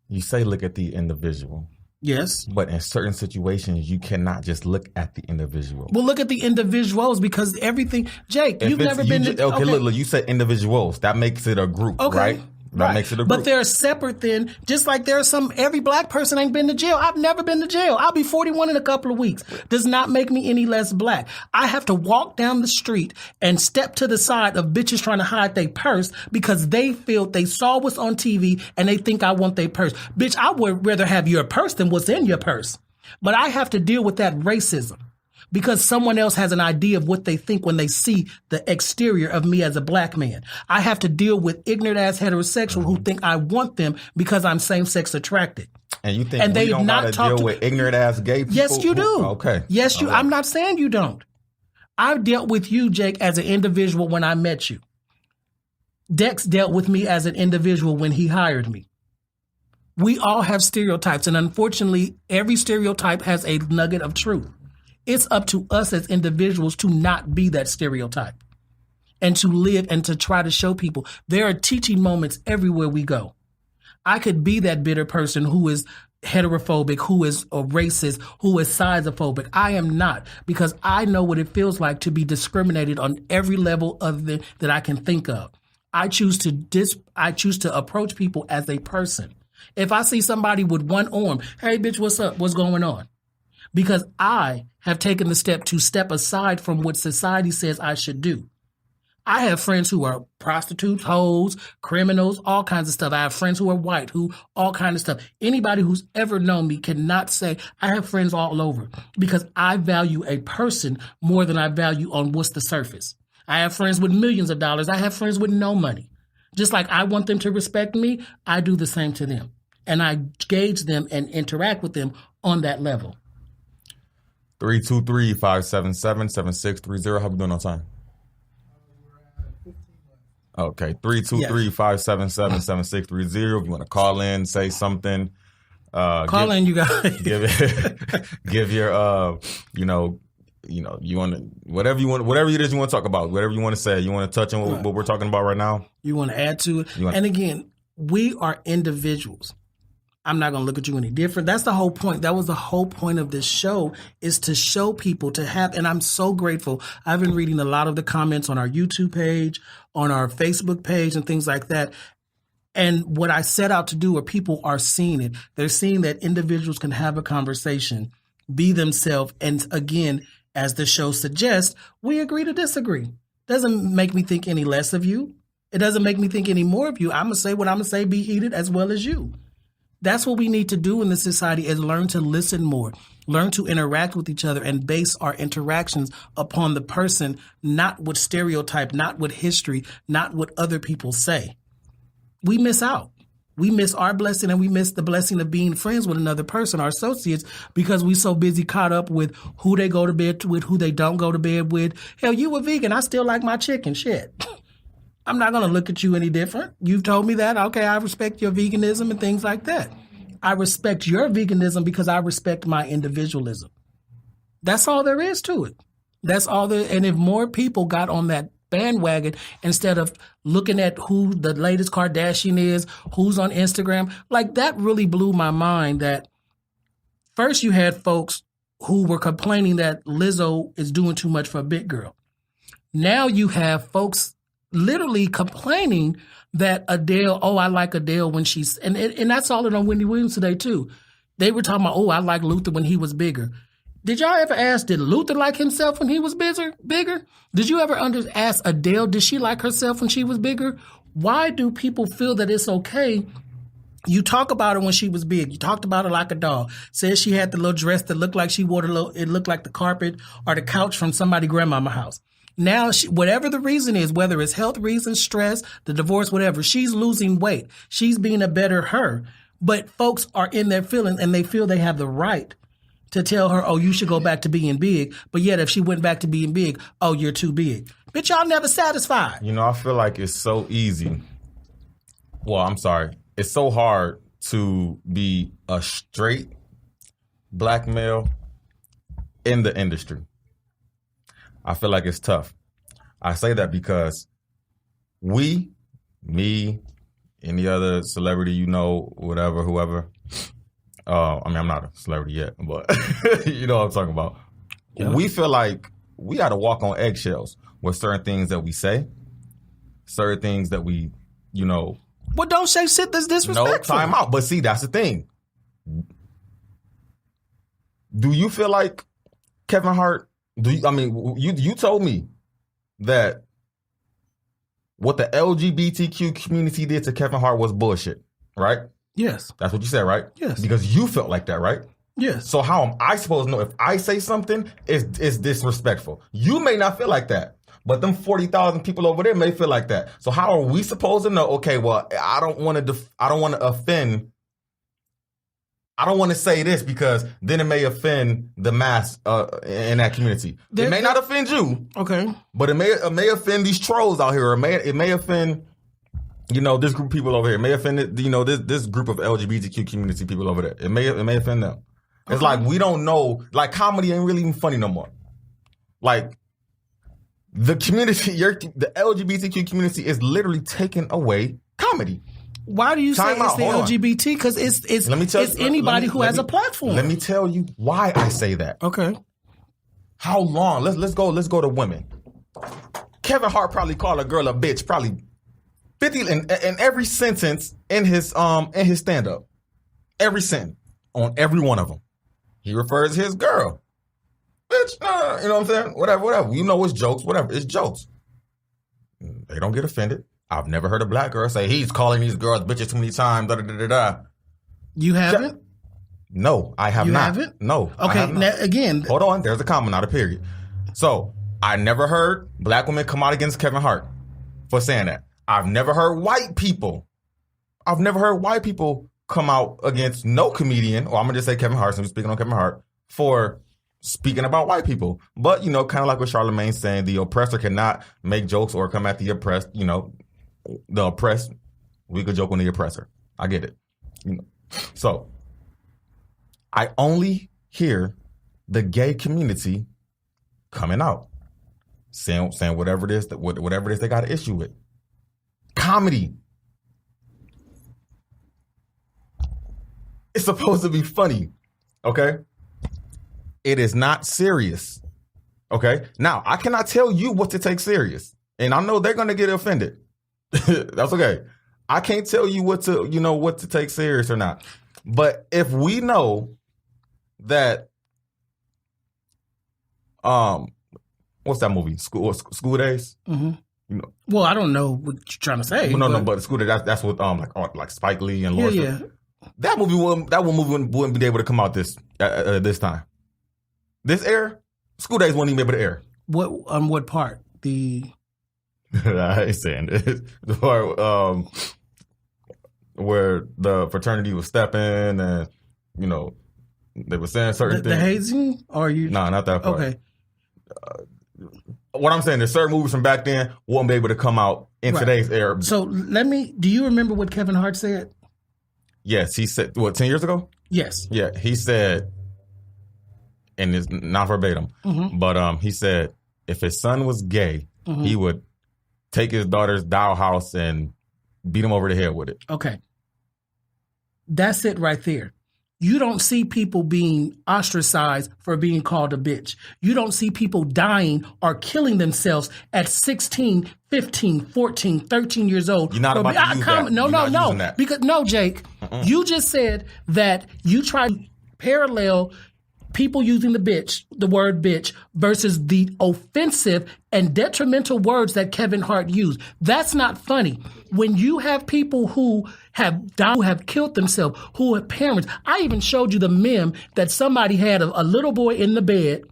You say look at the individual. Yes. But in certain situations, you cannot just look at the individual. Well, look at the individuals because everything... Jake, you've never been... Look, you said individuals. That makes it a group, okay. right? That makes it a group. But they're separate then, just like there's every black person ain't been to jail. I've never been to jail. I'll be 41 in a couple of weeks. Does not make me any less black. I have to walk down the street and step to the side of bitches trying to hide their purse because they feel they saw what's on TV and they think I want their purse. Bitch, I would rather have your purse than what's in your purse. But I have to deal with that racism. Because someone else has an idea of what they think when they see the exterior of me as a black man. I have to deal with ignorant ass heterosexuals who think I want them because I'm same-sex attracted. And you think we don't got to deal with ignorant ass gay people? Yes, you do. Okay. Yes, you. Right. I'm not saying you don't. I dealt with you, Jake, as an individual when I met you. Dex dealt with me as an individual when he hired me. We all have stereotypes, and unfortunately, every stereotype has a nugget of truth. It's up to us as individuals to not be that stereotype and to live and to try to show people there are teaching moments everywhere we go. I could be that bitter person who is heterophobic, who is a racist, who is sizophobic. I am not, because I know what it feels like to be discriminated on every level that I can think of. I choose to approach people as a person. If I see somebody with one arm, hey bitch, what's up? What's going on? Because I have taken the step to step aside from what society says I should do. I have friends who are prostitutes, hoes, criminals, all kinds of stuff. I have friends who are white, who all kinds of stuff. Anybody who's ever known me cannot say I have friends all over, because I value a person more than I value on what's the surface. I have friends with millions of dollars. I have friends with no money. Just like I want them to respect me, I do the same to them. And I gauge them and interact with them on that level. 323-577-7630. How we doing on time? Okay, 323-577-7630. If you want to call in, say something. Call in, you guys. Give your, you want to, whatever it is you want to talk about, whatever you want to say, you want to touch on what we're talking about right now. You want to add to it. And again, we are individuals. I'm not going to look at you any different. That's the whole point. That was the whole point of this show, is to show people to have, and I'm so grateful. I've been reading a lot of the comments on our YouTube page, on our Facebook page, and things like that. And what I set out to do, or people are seeing it, they're seeing that individuals can have a conversation, be themselves. And again, as the show suggests, we agree to disagree. Doesn't make me think any less of you. It doesn't make me think any more of you. I'm going to say what I'm going to say, be heated as well as you. That's what we need to do in this society, is learn to listen more, learn to interact with each other, and base our interactions upon the person, not with stereotype, not with history, not what other people say. We miss out. We miss our blessing, and we miss the blessing of being friends with another person, our associates, because we're so busy caught up with who they go to bed with, who they don't go to bed with. Hell, you a vegan. I still like my chicken. Shit. I'm not going to look at you any different. You've told me that. Okay, I respect your veganism and things like that. I respect your veganism because I respect my individualism. That's all there is to it. That's all there. And if more people got on that bandwagon, instead of looking at who the latest Kardashian is, who's on Instagram, like that really blew my mind. That first you had folks who were complaining that Lizzo is doing too much for a big girl. Now you have folks literally complaining that Adele, I like Adele when she's, and that's all on Wendy Williams today too. They were talking about, I like Luther when he was bigger. Did y'all ever ask, did Luther like himself when he was bigger? Did you ever ask Adele, did she like herself when she was bigger? Why do people feel that it's okay? You talk about her when she was big. You talked about her like a doll. Said she had the little dress that looked like she wore it looked like the carpet or the couch from somebody's grandmama's house. Now, whatever the reason is, whether it's health reasons, stress, the divorce, whatever, she's losing weight. She's being a better her. But folks are in their feelings, and they feel they have the right to tell her, you should go back to being big. But yet, if she went back to being big, you're too big. Bitch, y'all never satisfied. I feel like it's so easy. Well, I'm sorry. It's so hard to be a straight black male in the industry. I feel like it's tough. I say that because me, any other celebrity, whatever, whoever. I'm not a celebrity yet, but you know what I'm talking about. Yeah. We feel like we got to walk on eggshells with certain things that we say, certain things that we, Well, don't say shit that's disrespectful. No, time out. But see, that's the thing. Do you feel like Kevin Hart? You told me that what the LGBTQ community did to Kevin Hart was bullshit, right? Yes. That's what you said, right? Yes. Because you felt like that, right? Yes. So how am I supposed to know if I say something is disrespectful? You may not feel like that, but them 40,000 people over there may feel like that. So how are we supposed to know? Okay, well, I don't want to offend. I don't want to say this because then it may offend the mass in that community. It may not offend you, okay, but it may offend these trolls out here. Or it may offend, this group of people over here. It may offend this group of LGBTQ community people over there. It may offend them. It's like we don't know. Like comedy ain't really even funny no more. Like the community, the LGBTQ community is literally taking away comedy. Why do you say it's the LGBT? Because it's anybody who has a platform. Let me tell you why I say that. Okay. How long? Let's go to women. Kevin Hart probably called a girl a bitch probably 50 in every sentence in his stand up. Every sentence on every one of them. He refers to his girl. Bitch, you know what I'm saying? Whatever. You know it's jokes, whatever. It's jokes. They don't get offended. I've never heard a black girl say he's calling these girls bitches too many times. Da, da, da, da, da. You haven't? No, I have not. You haven't? No. Okay, now, again. Hold on. There's a comma, not a period. So, I never heard black women come out against Kevin Hart for saying that. I've never heard white people come out against no comedian, or I'm going to just say Kevin Hart, since we're speaking on Kevin Hart, for speaking about white people. But, kind of like what Charlamagne saying, the oppressor cannot make jokes or come at the oppressed, the oppressed, we could joke on the oppressor. I get it. So I only hear the gay community coming out, saying whatever it is they got an issue with. Comedy. It's supposed to be funny. Okay? It is not serious. Okay? Now, I cannot tell you what to take serious. And I know they're gonna get offended. That's okay. I can't tell you what to take serious or not. But if we know that, what's that movie? School Days. Mm-hmm. Well, I don't know what you're trying to say. Well, no, but School Days. That's what like Spike Lee and Lawrence. Yeah. That movie wouldn't be able to come out this time. This air, School Days wouldn't even be able to air. What part? I ain't saying this. The part where the fraternity was stepping and, they were saying certain things. The hazing? Or you? No, not that part. Okay. What I'm saying is certain movies from back then won't be able to come out in today's era. So do you remember what Kevin Hart said? Yes, he said, 10 years ago? Yes. Yeah, he said, and it's not verbatim, but he said if his son was gay, he would take his daughter's dollhouse and beat him over the head with it. Okay. That's it right there. You don't see people being ostracized for being called a bitch. You don't see people dying or killing themselves at 16, 15, 14, 13 years old. You're not about to use that. No. Because, no, Jake, you just said that you try to parallel people using the word bitch, versus the offensive and detrimental words that Kevin Hart used. That's not funny. When you have people who have died, who have killed themselves, who have parents. I even showed you the meme that somebody had a little boy in the bed.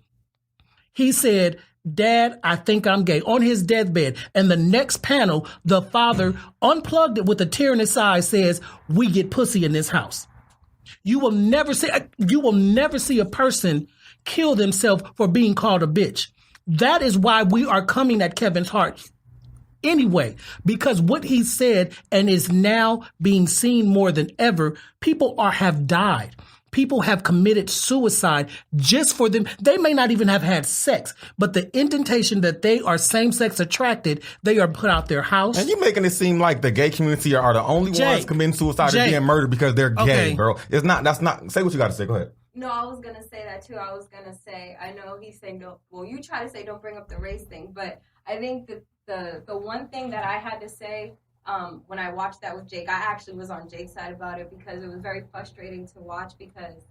He said, "Dad, I think I'm gay," on his deathbed. And the next panel, the father unplugged it with a tear in his eye, says, "We get pussy in this house." You will never see a person kill themselves for being called a bitch. That is why we are coming at Kevin Hart anyway, because what he said and is now being seen more than ever, people have died. People have committed suicide just for them. They may not even have had sex, but the indentation that they are same-sex attracted, they are put out their house. And you making it seem like the gay community are the only ones committing suicide or being murdered because they're gay, bro. It's not. That's not. Say what you got to say. Go ahead. No, I was going to say that too. I was going to say, I know he's saying, no, well, you try to say don't bring up the race thing, but I think the one thing that I had to say when I watched that with Jake, I actually was on Jake's side about it because it was very frustrating to watch because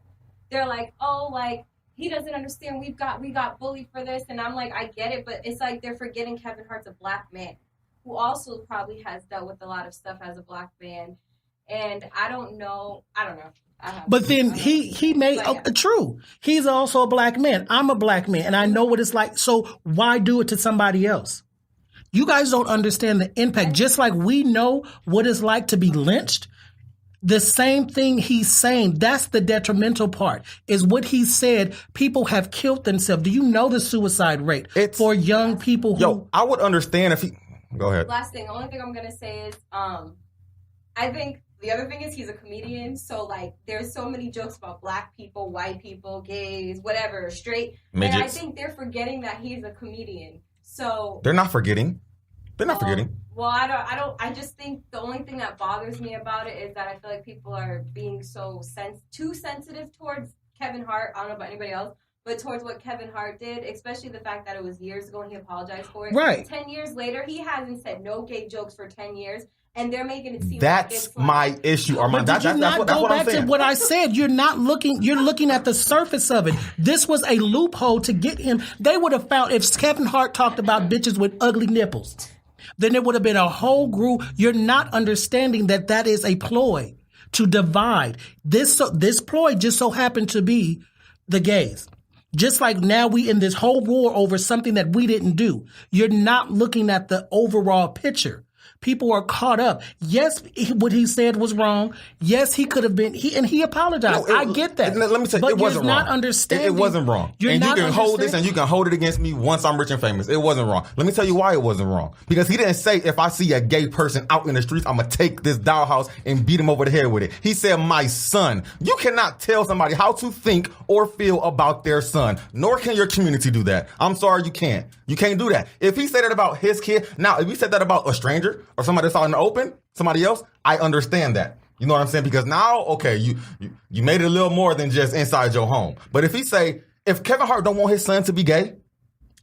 they're like, oh, like, he doesn't understand. We got bullied for this. And I'm like, I get it. But it's like they're forgetting Kevin Hart's a black man who also probably has dealt with a lot of stuff as a black man. And I don't know. But then he made true. He's also a black man. I'm a black man, and I know what it's like. So why do it to somebody else? You guys don't understand the impact. Just like we know what it's like to be lynched, the same thing he's saying, that's the detrimental part, is what he said. People have killed themselves. Do you know the suicide rate for young people who... I would understand if he... Go ahead. Last thing, the only thing I'm going to say is, I think the other thing is he's a comedian, so, like, there's so many jokes about black people, white people, gays, whatever, straight. Midgets. And I think they're forgetting that he's a comedian. So... They're not forgetting. Well, I just think the only thing that bothers me about it is that I feel like people are being so too sensitive towards Kevin Hart. I don't know about anybody else, but towards what Kevin Hart did, especially the fact that it was years ago and he apologized for it. Right. 10 years later, he hasn't said no gay jokes for 10 years. And they're making it seem that's like my issue, Armond. But did you not go back to what I said? You're looking at the surface of it. This was a loophole to get him. They would have found, if Kevin Hart talked about bitches with ugly nipples, then there would have been a whole group. You're not understanding that is a ploy to divide. This ploy just so happened to be the gays. Just like now we in this whole war over something that we didn't do. You're not looking at the overall picture. People are caught up. Yes, what he said was wrong. Yes, he could have been. He apologized. I get that. Let me say, it wasn't wrong. Not understanding. It wasn't wrong. And you can hold this and you can hold it against me once I'm rich and famous. It wasn't wrong. Let me tell you why it wasn't wrong. Because he didn't say if I see a gay person out in the streets, I'm gonna take this dollhouse and beat him over the head with it. He said my son. You cannot tell somebody how to think or feel about their son. Nor can your community do that. I'm sorry, you can't. You can't do that. If he said that about his kid, now if he said that about a stranger or somebody that's out in the open, somebody else, I understand that. You know what I'm saying? Because now, okay, you made it a little more than just inside your home. But if Kevin Hart don't want his son to be gay,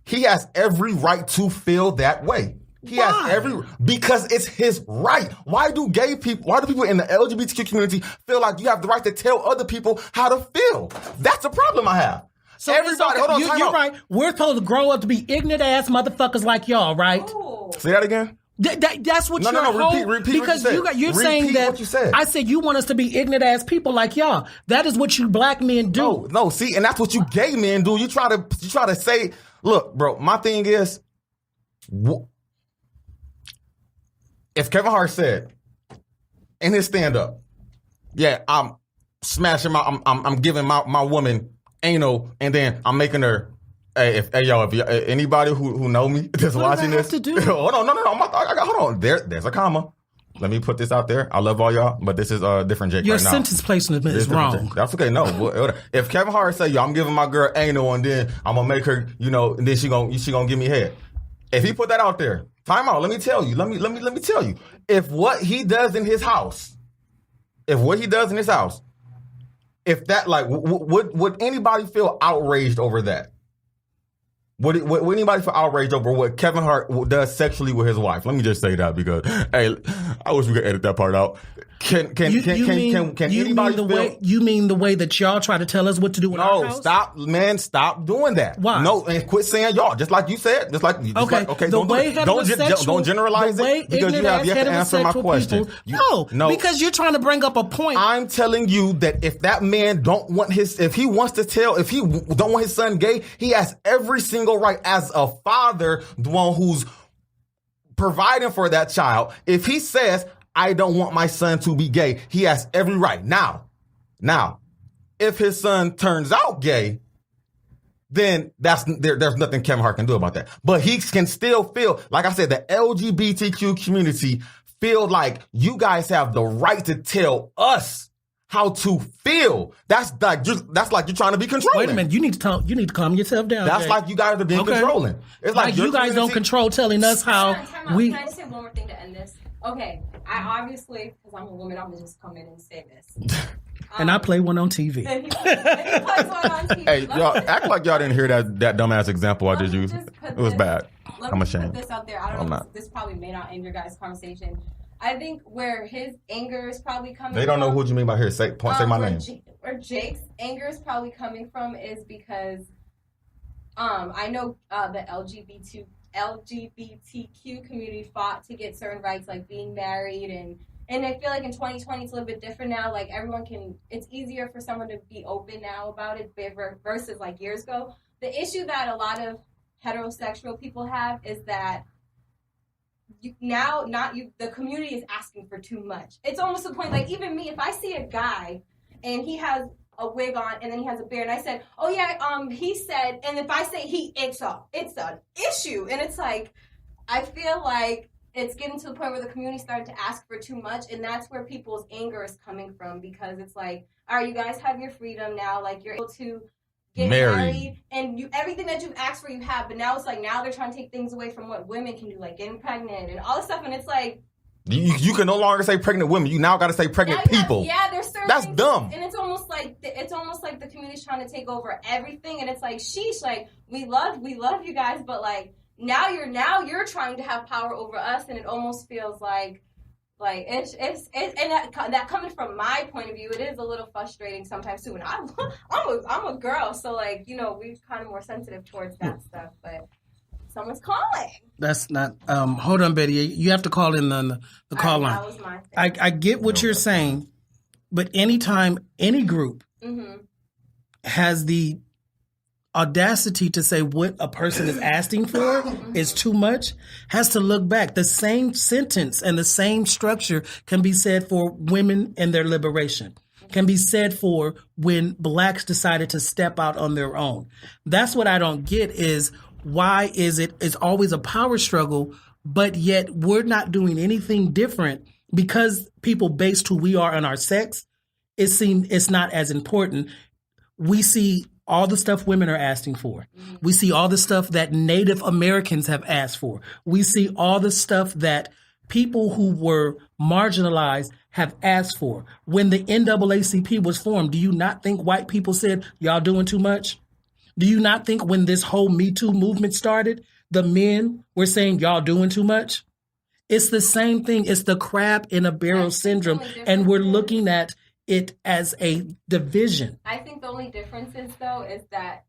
he has every right to feel that way. Because it's his right. Why do people in the LGBTQ community feel like you have the right to tell other people how to feel? That's a problem I have. So everybody, hold on, you're right. We're supposed to grow up to be ignorant ass motherfuckers like y'all, right? Ooh. Say that again. That's what repeat because what you said. you're saying that what you said. I said you want us to be ignorant ass people like y'all. That is what you black men do. No, see, and that's what you gay men do. You try to say, look, bro, my thing is, if Kevin Hart said in his stand up, yeah, I'm smashing I'm giving my woman anal, and then I'm making her. If anybody who know me that's watching this, hold on, no, hold on. There's a comma. Let me put this out there. I love all y'all, but this is a different Jake. Your right now. sentence placement is wrong. Jake. That's okay. No, if Kevin Hart say, "Yo, I'm giving my girl anal, and then I'm gonna make her, and then she gonna give me head." If he put that out there, time out. Let me tell you. Let me tell you. If what he does in his house, if that would anybody feel outraged over that? Would anybody feel outraged over what Kevin Hart does sexually with his wife? Let me just say that because, hey, I wish we could edit that part out. Can anybody feel? You mean the way that y'all try to tell us what to do in our house? No, stop doing that. Why? No, and quit saying y'all. Just like you said. Okay. Don't generalize it because you have yet to answer my question. No, because you're trying to bring up a point. I'm telling you that if that man don't want his son gay, he has every single right as a father, the one who's providing for that child. If he says, I don't want my son to be gay, he has every right. Now, if his son turns out gay, then there's nothing Kevin Hart can do about that. But he can still feel, like I said, the LGBTQ community feel like you guys have the right to tell us how to feel. That's like you're trying to be controlling. Wait a minute, you need to calm yourself down. That's Jay. like you guys are being controlling. It's like you guys don't control telling us how we. Can I just say one more thing to end this? Okay, I obviously, because I'm a woman, I'm gonna just come in and say this. And I play one on TV. And he plays one on TV. Hey, y'all act like y'all didn't hear that dumbass example I just used. It was bad. I'm ashamed. Put this out there. I don't know. This probably may not end your guys' conversation. I think where his anger is probably coming They don't know from, what you mean by here. Say my where name. Where Jake's anger is probably coming from is because I know the LGBTQ community fought to get certain rights like being married, and I feel like in 2020 it's a little bit different now. Like it's easier for someone to be open now about it versus like years ago. The issue that a lot of heterosexual people have is that the community is asking for too much. It's almost the point, like even me, if I see a guy and he has a wig on and then he has a beard and I said, oh yeah, he said, and if I say it's an issue. And it's like, I feel like it's getting to the point where the community started to ask for too much, and that's where people's anger is coming from, because it's like, all right, you guys have your freedom now, like you're able to get married and everything that you've asked for you have, but now it's like now they're trying to take things away from what women can do, like getting pregnant and all this stuff, and it's like you can no longer say pregnant women. You now got to say pregnant people. There's certain That's things, dumb. and it's almost like the community's trying to take over everything, and it's like, sheesh, like we love you guys, but like now you're trying to have power over us, and it almost feels like it's and that coming from my point of view, it is a little frustrating sometimes too. And I'm a girl, so like, you know, we're kind of more sensitive towards that stuff. But someone's calling. That's not. Hold on, Betty. You have to call in the call line. That was my thing. I get what you're saying, but anytime any group has the audacity to say what a person is asking for is too much, has to look back. The same sentence and the same structure can be said for women and their liberation, can be said for when blacks decided to step out on their own. That's what I don't get, is why it's always a power struggle, but yet we're not doing anything different because people based who we are on our sex. It's not as important. We see all the stuff women are asking for. We see all the stuff that Native Americans have asked for. We see all the stuff that people who were marginalized have asked for. When the NAACP was formed, do you not think white people said, y'all doing too much? Do you not think when this whole Me Too movement started, the men were saying, y'all doing too much? It's the same thing. It's the crab in a barrel syndrome. And we're looking at it as a division. I think the only difference is, though, is that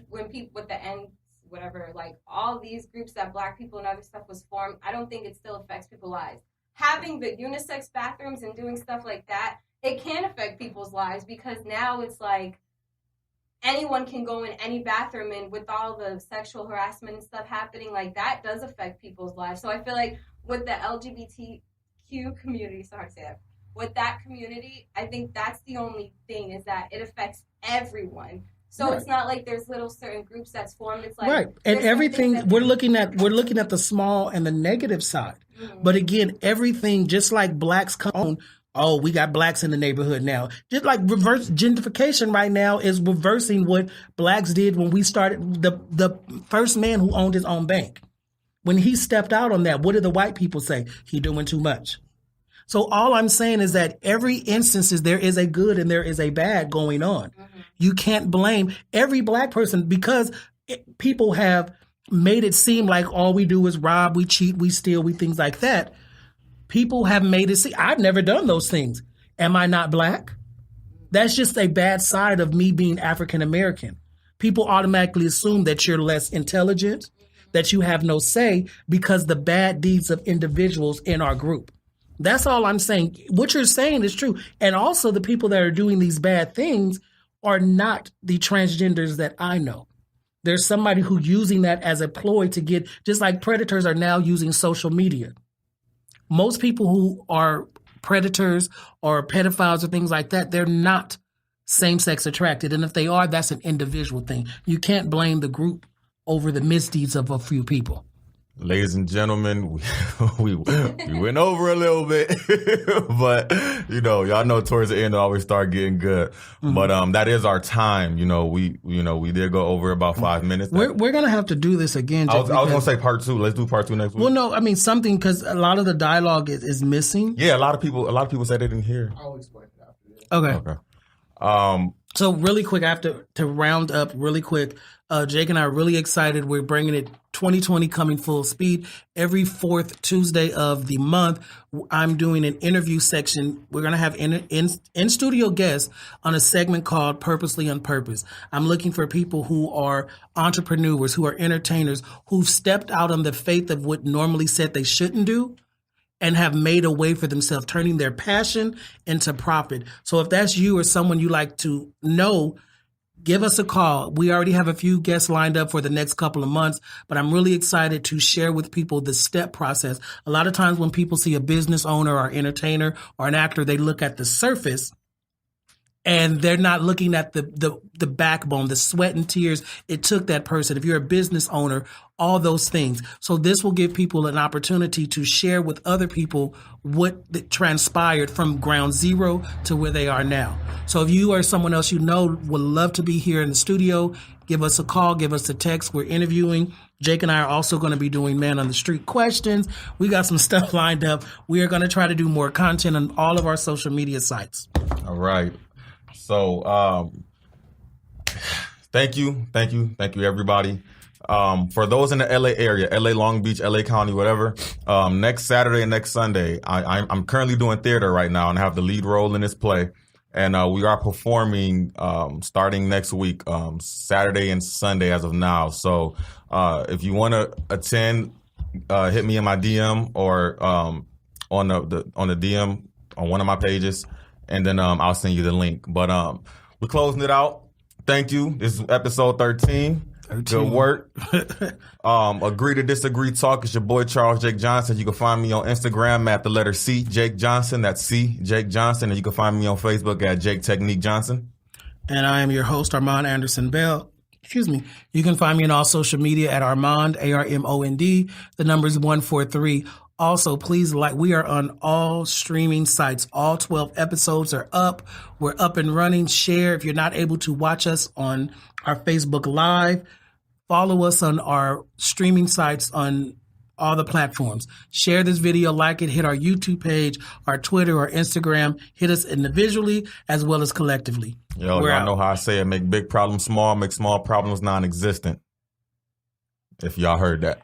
when people with the ends, whatever, like all these groups that black people and other stuff was formed, I don't think it still affects people's lives. Having the unisex bathrooms and doing stuff like that, it can affect people's lives, because now it's like anyone can go in any bathroom, and with all the sexual harassment and stuff happening, like that does affect people's lives. So I feel like with the LGBTQ community, so hard to say that, with that community, I think that's the only thing, is that it affects everyone. So It's not like there's little certain groups that's formed. It's like and everything we're looking at the small and the negative side. But again, everything, just like blacks come on, oh, we got blacks in the neighborhood now. Just like reverse gentrification right now is reversing what blacks did when we started. The first man who owned his own bank, when he stepped out on that, what did the white people say? He doing too much. So all I'm saying is that every instance there is a good and there is a bad going on. You can't blame every black person, because people have made it seem like all we do is rob, we cheat, we steal, we things like that. People have made it seem, I've never done those things. Am I not black? That's just a bad side of me being African American. People automatically assume that you're less intelligent, that you have no say because the bad deeds of individuals in our group. That's all I'm saying. What you're saying is true. And also the people that are doing these bad things are not the transgenders that I know. There's somebody who's using that as a ploy to get, just like predators are now using social media. Most people who are predators or pedophiles or things like that, they're not same-sex attracted. And if they are, that's an individual thing. You can't blame the group over the misdeeds of a few people. Ladies and gentlemen, we went over a little bit, but y'all know towards the end it always start getting good. But that is our time. We did go over about 5 minutes. We're gonna have to do this again. I was gonna say part 2. Let's do part 2 next week. Well, no, I mean something, because a lot of the dialogue is missing. Yeah, a lot of people said they didn't hear. I'll explain it after this. Okay. So really quick, I have to round up really quick. Jake and I are really excited. We're bringing it 2020 coming full speed. Every fourth Tuesday of the month, I'm doing an interview section. We're going to have in-studio guests on a segment called Purposely on Purpose. I'm looking for people who are entrepreneurs, who are entertainers, who've stepped out on the faith of what normally said they shouldn't do, and have made a way for themselves, turning their passion into profit. So if that's you or someone you like to know, give us a call. We already have a few guests lined up for the next couple of months, but I'm really excited to share with people the step process. A lot of times when people see a business owner or entertainer or an actor, they look at the surface and they're not looking at the backbone, the sweat and tears it took that person. If you're a business owner, all those things. So this will give people an opportunity to share with other people what transpired from ground zero to where they are now. So if you or someone else you know would love to be here in the studio, give us a call, give us a text. We're interviewing. Jake and I are also going to be doing Man on the Street questions. We got some stuff lined up. We are going to try to do more content on all of our social media sites. All right. So, thank you, everybody. For those in the LA area, LA, Long Beach, LA County, whatever, next Saturday and next Sunday, I'm currently doing theater right now and have the lead role in this play. And we are performing starting next week, Saturday and Sunday as of now. So if you want to attend, hit me in my DM or on the DM on one of my pages. And then I'll send you the link. But we're closing it out. Thank you. This is episode 13. Good work. Agree to Disagree Talk. It's your boy, Charles Jake Johnson. You can find me on Instagram at the letter C, Jake Johnson. That's C, Jake Johnson. And you can find me on Facebook at Jake Technique Johnson. And I am your host, Armond Anderson-Bell. Excuse me. You can find me on all social media at Armond, ARMOND. The number is 143. Also, please we are on all streaming sites. All 12 episodes are up. We're up and running. Share. If you're not able to watch us on our Facebook Live, follow us on our streaming sites on all the platforms. Share this video, like it, hit our YouTube page, our Twitter, our Instagram. Hit us individually as well as collectively. Yo, y'all know how I say it. Make big problems small, make small problems non-existent. If y'all heard that.